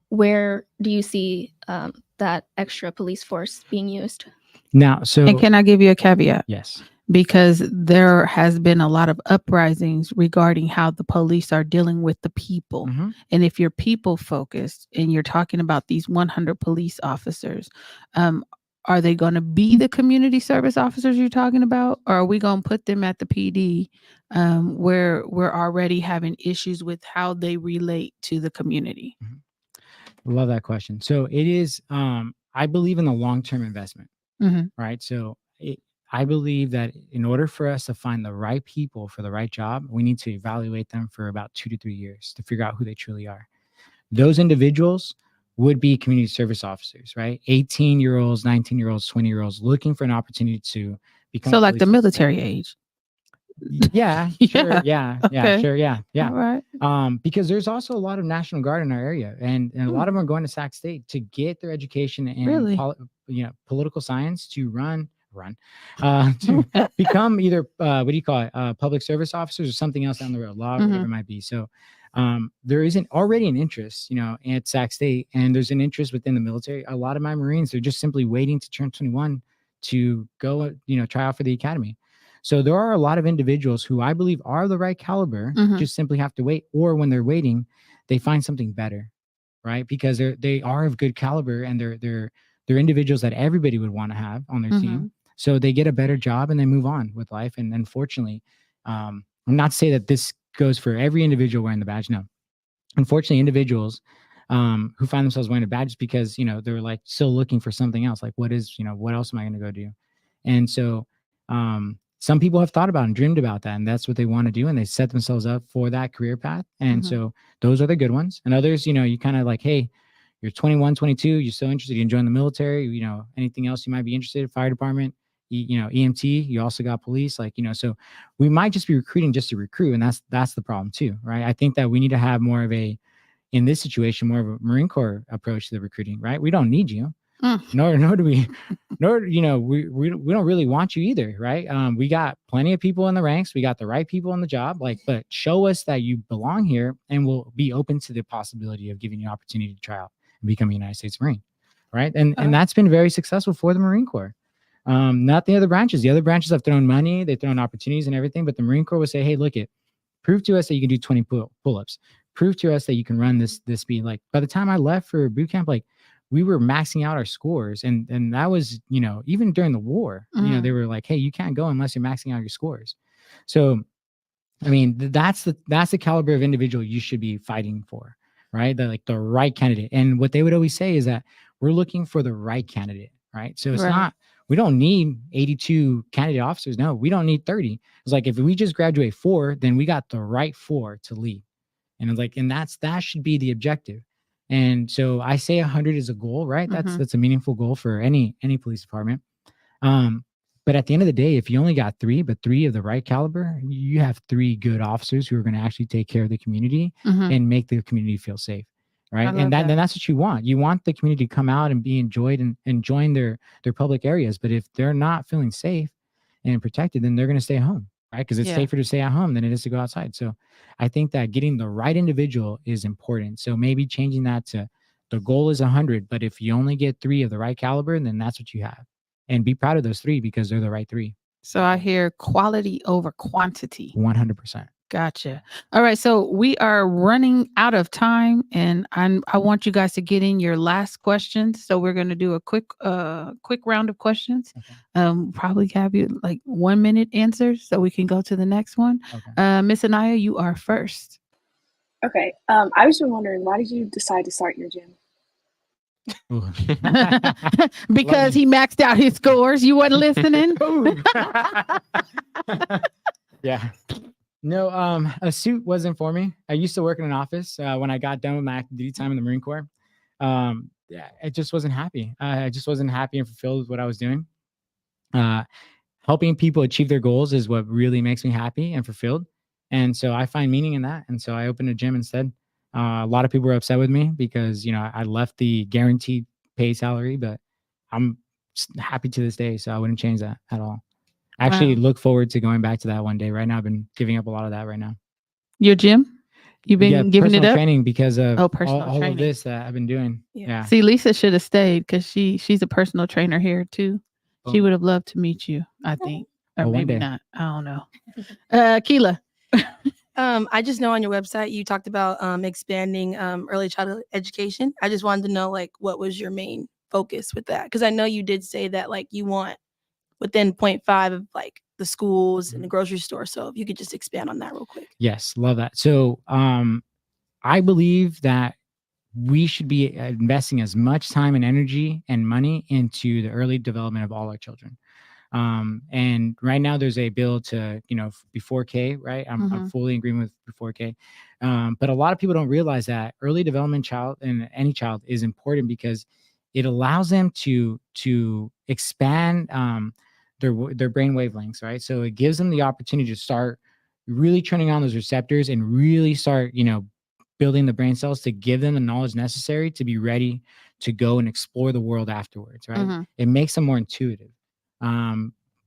where do you see that extra police force being used? Now, so And can I give you a caveat? yes. Because there has been a lot of uprisings regarding how the police are dealing with the people. Mhm. And if you're people focused and you're talking about these 100 police officers, are they going to be the community service officers you're talking about? Or are we going to put them at the PD where we're already having issues with how they relate to the community? Love that question. So it is, I believe in the long-term investment, right? So I believe that in order for us to find the right people for the right job, we need to evaluate them for about 2 to 3 years to figure out who they truly are. Those individuals would be community service officers, right? 18-year-olds, 19-year-olds, 20-year-olds looking for an opportunity to become. So a like the police military age. Yeah, sure. Yeah, Okay. sure. Yeah. All right. Because there's also a lot of National Guard in our area, and a lot of them are going to Sac State to get their education in Really? political science to to become either what do you call it, public service officers or something else down the road, law, whatever it might be. So there isn't already an interest, at Sac State, and there's an interest within the military. A lot of my Marines are just simply waiting to turn 21 to go, try out for the academy. So there are a lot of individuals who I believe are the right caliber, just simply have to wait. Or when they're waiting, they find something better, right? Because they are of good caliber, and they're individuals that everybody would want to have on their team. So they get a better job and they move on with life. And unfortunately, I'm not to say that this goes for every individual wearing the badge. No, unfortunately, individuals who find themselves wearing a badge just because they're like still looking for something else. Like, what else am I going to go do? And so some people have thought about and dreamed about that, and that's what they want to do, and they set themselves up for that career path. And so those are the good ones. And others, you kind of like, hey, you're 21, 22, you're so interested, you join the military, anything else you might be interested in, fire department, EMT, you also got police, so we might just be recruiting just to recruit. And that's the problem too, right? I think that we need to have more of in this situation, more of a Marine Corps approach to the recruiting, right? We don't need you. Nor do we, we don't really want you either, right? We got plenty of people in the ranks. We got the right people on the job, but show us that you belong here, and we'll be open to the possibility of giving you an opportunity to try out and become a United States Marine, right? And that's been very successful for the Marine Corps. Not the other branches. The other branches have thrown money, they've thrown opportunities and everything, but the Marine Corps will say, hey, look prove to us that you can do 20 pull-ups. Prove to us that you can run this speed. Like, by the time I left for boot camp, we were maxing out our scores, and that was, even during the war, they were like, hey, you can't go unless you're maxing out your scores. So, I mean, that's the caliber of individual you should be fighting for, right? The right candidate. And what they would always say is that we're looking for the right candidate, right? So it's not, we don't need 82 candidate officers. No, we don't need 30. It's like, if we just graduate 4, then we got the right 4 to lead. And it's like, and that should be the objective. And so I say 100 is a goal, right? That's a meaningful goal for any police department. But at the end of the day, if you only got 3, but 3 of the right caliber, you have 3 good officers who are going to actually take care of the community and make the community feel safe, right? And then that's what you want. You want the community to come out and be enjoyed and join their public areas. But if they're not feeling safe and protected, then they're going to stay home, right? Because it's safer to stay at home than it is to go outside. So I think that getting the right individual is important. So maybe changing that to the goal is 100, but if you only get 3 of the right caliber, then that's what you have. And be proud of those 3 because they're the right 3. So I hear quality over quantity. 100%. Gotcha. All right, so we are running out of time, and I want you guys to get in your last questions. So we're going to do a quick round of questions. Okay. Probably have you like 1 minute answers, so we can go to the next one. Okay. Miss Anaya, you are first. Okay. I was just wondering, why did you decide to start your gym? Ooh. Because he maxed out his scores. You wasn't listening. Yeah. No, a suit wasn't for me. I used to work in an office when I got done with my active duty time in the Marine Corps. Yeah, I just wasn't happy. I just wasn't happy and fulfilled with what I was doing. Helping people achieve their goals is what really makes me happy and fulfilled. And so I find meaning in that. And so I opened a gym instead. A lot of people were upset with me because, I left the guaranteed pay salary, but I'm happy to this day. So I wouldn't change that at all. I actually look forward to going back to that one day. Right now, I've been giving up a lot of that right now. Your gym? You've been giving it up? Training because of personal all training. of this that I've been doing. Yeah. See, Lisa should have stayed because she's a personal trainer here too. She Oh. would have loved to meet you, I think. Or Well, one maybe day. not. I don't know. Keela. I just know on your website you talked about expanding early childhood education. I just wanted to know like what was your main focus with that? Because I know you did say that like you want within 0.5 of like the schools and the grocery store. So if you could just expand on that real quick. Yes, love that. So I believe that we should be investing as much time and energy and money into the early development of all our children. And right now there's a bill to, be 4K, right? I'm fully in agreement with 4K. But a lot of people don't realize that early development child and any child is important because it allows them to expand their brain wavelengths, right? So it gives them the opportunity to start really turning on those receptors and really start, building the brain cells to give them the knowledge necessary to be ready to go and explore the world afterwards, right? It makes them more intuitive.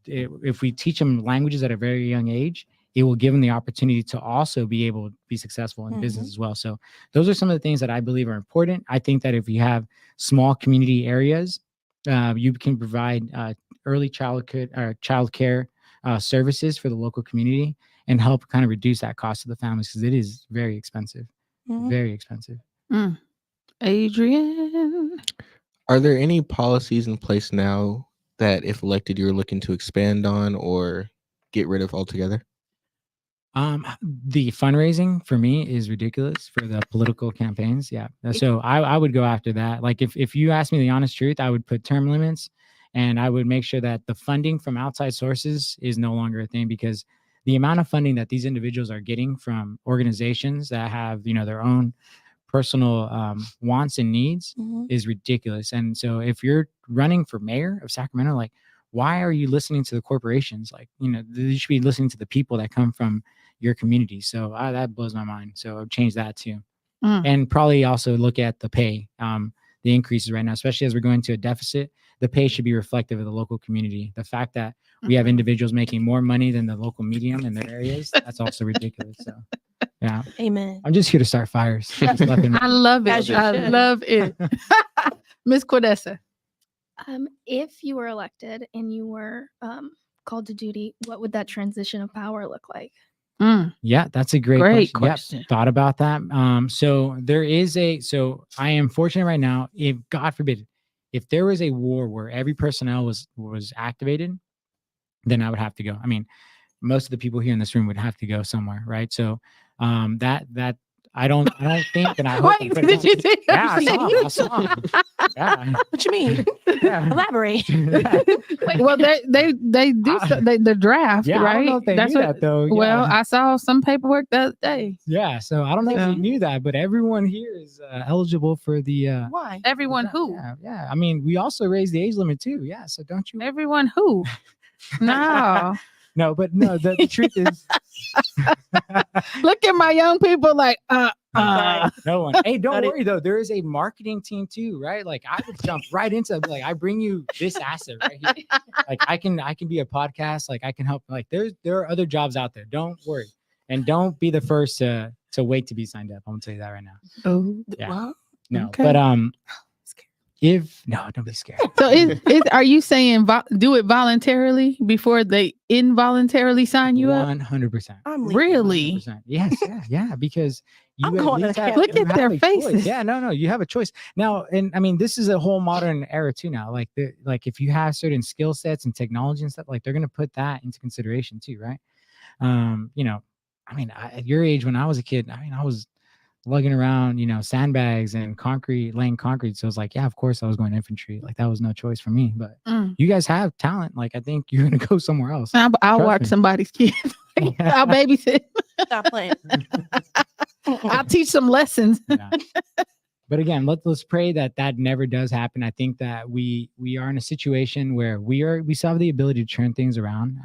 If we teach them languages at a very young age, it will give them the opportunity to also be able to be successful in business as well. So those are some of the things that I believe are important. I think that if you have small community areas, you can provide early childcare services for the local community and help kind of reduce that cost to the families because it is very expensive. Very expensive. Adrian. Are there any policies in place now that if elected you're looking to expand on or get rid of altogether? The fundraising for me is ridiculous for the political campaigns. Yeah. So I would go after that. Like if you ask me the honest truth, I would put term limits and I would make sure that the funding from outside sources is no longer a thing because the amount of funding that these individuals are getting from organizations that have, their own personal wants and needs is ridiculous. And so if you're running for mayor of Sacramento, like, why are you listening to the corporations? Like, you should be listening to the people that come from your community. So that blows my mind. So I'll change that too. And probably also look at the pay, the increases right now, especially as we're going to a deficit. The pay should be reflective of the local community. The fact that we have individuals making more money than the local medium in their areas, that's also ridiculous. So, yeah. Amen. I'm just here to start fires. I love it. I love it. Miss Quadessa. If you were elected and you were called to duty, what would that transition of power look like? Yeah, that's a great question. Yep, thought about that. So I am fortunate right now, if God forbid, if there was a war where every personnel was activated, then I would have to go. I mean, most of the people here in this room would have to go somewhere, right? So that I don't think, and I hope. Wait, did you see? Yeah, I saw. Yeah. What you mean? Yeah. Elaborate. Well, they do the draft, yeah, right? I don't know if they knew that though. Yeah. Well, I saw some paperwork the other day. Yeah, so I don't know if you knew that, but everyone here is eligible for the. Why? Everyone who? Yeah. I mean, we also raised the age limit too. Yeah, so don't you? Everyone who? No. No, but no, the truth is. Look at my young people like, no one. Hey, don't worry though. There is a marketing team too, right? Like I would jump right into it. Like I bring you this asset right here. Like I can be a podcast. Like I can help. Like there are other jobs out there. Don't worry, and don't be the first to wait to be signed up. I'm gonna tell you that right now. Oh, yeah. Well, No, okay. but don't be scared. So are you saying do it voluntarily before they involuntarily sign you up? 100%. I'm leaving. Really? 100%. Yes, yeah, because you I'm at going to least the have- camp. Look you at have their a choice. faces. Yeah, no, you have a choice now. And I mean, this is a whole modern era too now. Like if you have certain skill sets and technology and stuff, like they're gonna put that into consideration too, right? You know, I mean, at your age when I was a kid, I mean, I was lugging around, sandbags and laying concrete. So it's like, yeah, of course I was going infantry. Like that was no choice for me. But you guys have talent. Like I think you're gonna go somewhere else. I'll Trust watch me. somebody's kid. I'll babysit. Stop playing. I'll teach some lessons. Yeah. But again, let's pray that never does happen. I think that we are in a situation where we still have the ability to turn things around.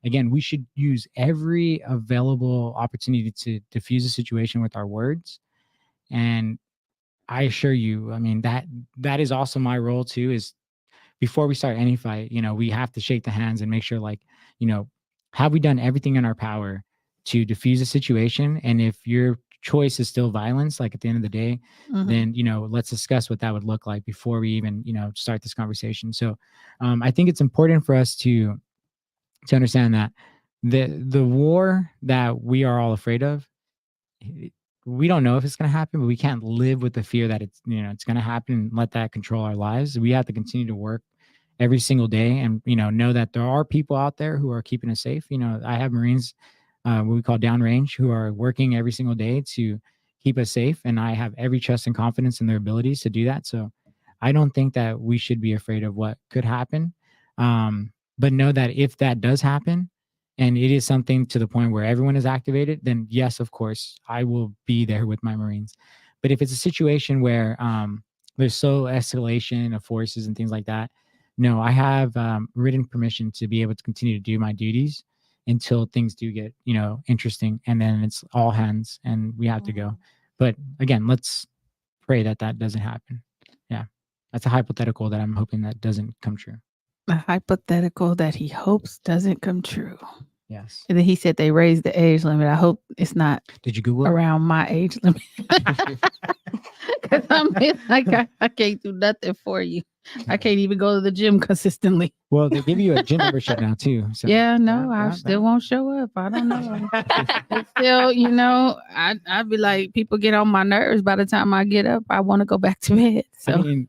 Again, we should use every available opportunity to diffuse a situation with our words. And I assure you, I mean, that is also my role too, is before we start any fight, we have to shake the hands and make sure, like, have we done everything in our power to diffuse a situation? And if your choice is still violence, like at the end of the day, then, let's discuss what that would look like before we even, start this conversation. So I think it's important for us to understand that the war that we are all afraid of, we don't know if it's going to happen, but we can't live with the fear that it's going to happen and let that control our lives. We have to continue to work every single day and know that there are people out there who are keeping us safe. I have Marines, what we call downrange, who are working every single day to keep us safe, and I have every trust and confidence in their abilities to do that. So I don't think that we should be afraid of what could happen. But know that if that does happen, and it is something to the point where everyone is activated, then yes, of course, I will be there with my Marines. But if it's a situation where there's so escalation of forces and things like that, no, I have written permission to be able to continue to do my duties until things do get, interesting. And then it's all hands and we have to go. But again, let's pray that doesn't happen. Yeah. That's a hypothetical that I'm hoping that doesn't come true. A hypothetical that he hopes doesn't come true. Yes. And then he said they raised the age limit. I hope it's not Did you Google it? around my age limit. Because I can't do nothing for you. I can't even go to the gym consistently. Well, they give you a gym membership now too. So Yeah, no, I still won't show up. I don't know. It's still, I'd be like, people get on my nerves. By the time I get up, I want to go back to bed. So I mean,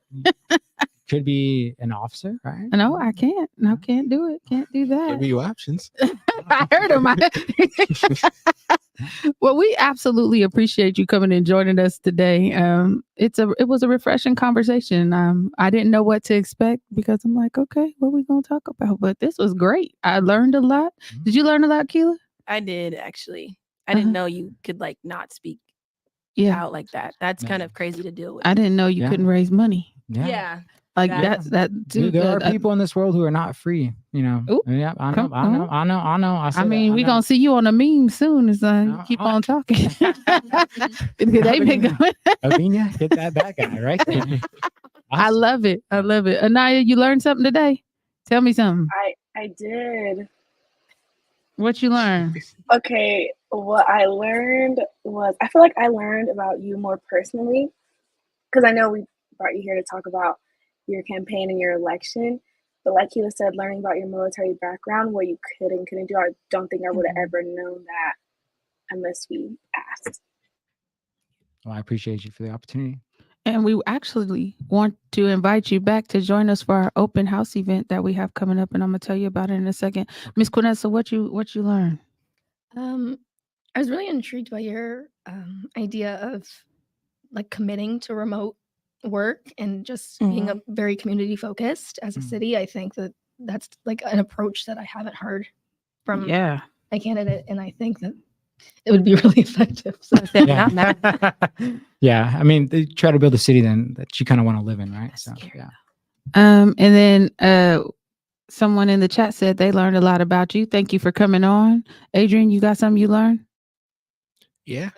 could be an officer, right? no, I can't. No, can't do it. Can't do that. Give you options. I heard him. Well, we absolutely appreciate you coming and joining us today. It was a refreshing conversation. I didn't know what to expect because I'm like, okay, what are we gonna talk about? But this was great. I learned a lot. Did you learn a lot, Keela? I did actually. I didn't know you could like not speak Yeah, out like that. That's kind of crazy to deal with. I didn't know you couldn't raise money. Yeah. Like Yeah. There are people in this world who are not free, Ooh, Yeah, I come know. I mean, we're gonna see you on a meme soon as you keep on talking. They've been going. Avina, get that guy right there. I love it. I love it. Anaya, you learned something today? Tell me something. I did. What you learned? Okay, what I learned was I feel like I learned about you more personally because I know we brought you here to talk about your campaign and your election. But like Keila said, learning about your military background, what you could and couldn't do, I don't think I would have ever known that unless we asked. Well, I appreciate you for the opportunity. And we actually want to invite you back to join us for our open house event that we have coming up, and I'm gonna tell you about it in a second. Miss Quinessa, what you learned? I was really intrigued by your idea of like committing to remote work and just being a very community focused as a city. I think that's like an approach that I haven't heard from Yeah. a candidate, and I think that it would be really effective. So. Yeah, I mean, they try to build a city then that you kind of want to live in, right? So yeah. And then someone in the chat said they learned a lot about you. Thank you for coming on. Adrian, you got something you learned? Yeah,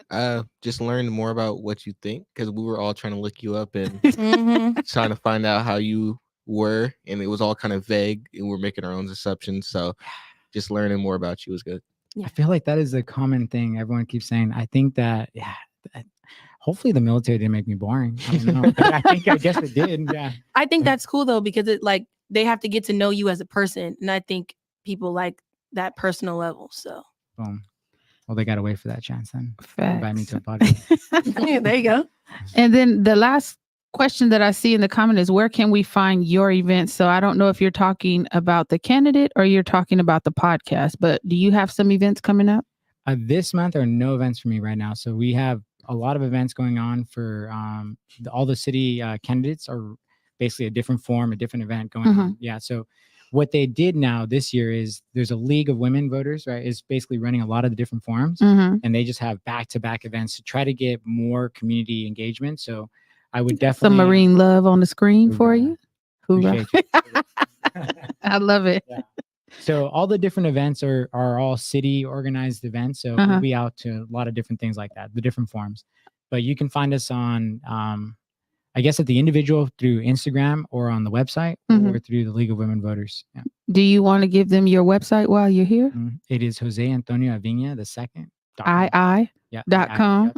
just learned more about what you think because we were all trying to look you up and trying to find out how you were, and it was all kind of vague, and we're making our own assumptions. So, just learning more about you was good. I feel like that is a common thing everyone keeps saying. I think that hopefully the military didn't make me boring. I don't know. I guess it did. Yeah. I think that's cool though, because it like they have to get to know you as a person. And I think people like that personal level. So Boom. Well, they got to wait for that chance then. Facts. Invite me to a podcast. yeah, there you go. And then the last question that I see in the comment is, where can we find your events? So I don't know if you're talking about the candidate or you're talking about the podcast, but do you have some events coming up? This month there are no events for me right now. So we have a lot of events going on for all the city candidates are basically a different form, a different event going on. Yeah. So what they did now this year is there's a League of Women Voters, right? Is basically running a lot of the different forums, and they just have back-to-back events to try to get more community engagement. So I would definitely some Marine love on the screen for you. Appreciate you. I love it. Yeah. So all the different events are all city organized events. So we'll be out to a lot of different things like that, the different forms. But you can find us on, I guess, at the individual through Instagram or on the website or through the League of Women Voters. Yeah. Do you want to give them your website while you're here? It is Jose Antonio Avina II. .com.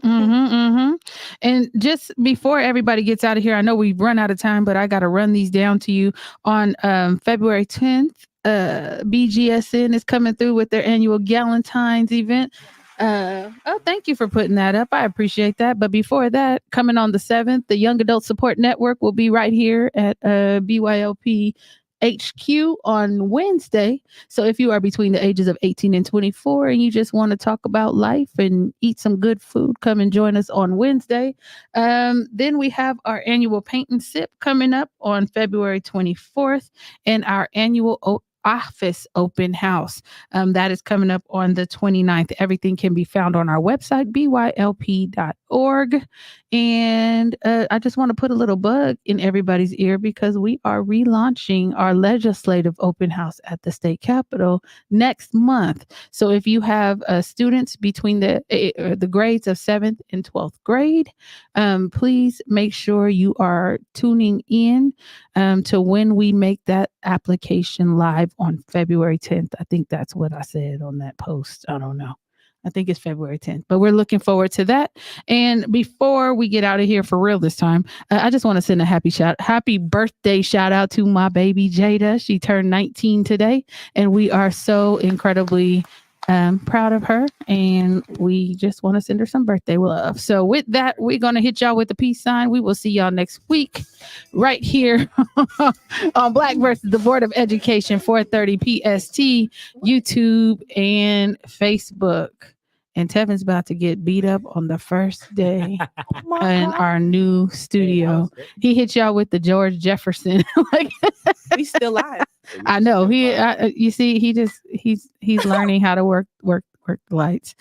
And just before everybody gets out of here, I know we've run out of time, but I got to run these down to you. On February 10th, BGSN is coming through with their annual Galentine's event. Thank you for putting that up. I appreciate that. But before that, coming on the 7th, the Young Adult Support Network will be right here at BYLP HQ on Wednesday. So if you are between the ages of 18 and 24 and you just want to talk about life and eat some good food, come and join us on Wednesday. Then we have our annual Paint and Sip coming up on February 24th and our annual office open house. That is coming up on the 29th. Everything can be found on our website, bylp.org. And I just want to put a little bug in everybody's ear because we are relaunching our legislative open house at the state capitol next month. So if you have students between the grades of 7th and 12th grade, please make sure you are tuning in to when we make that application live on February 10th. I think that's what I said on that post. I don't know. I think it's February 10th, but we're looking forward to that. And before we get out of here for real this time, I just want to send a happy birthday shout out to my baby Jada. She turned 19 today, and we are so incredibly proud of her, and we just want to send her some birthday love. So with that, we're going to hit y'all with the peace sign. We will see y'all next week right here on Black versus the Board of Education, 4:30 PST, YouTube and Facebook. And Tevin's about to get beat up on the first day in our new studio. He hit y'all with the George Jefferson. Like, we still live. I know. You see, he's learning how to work the lights.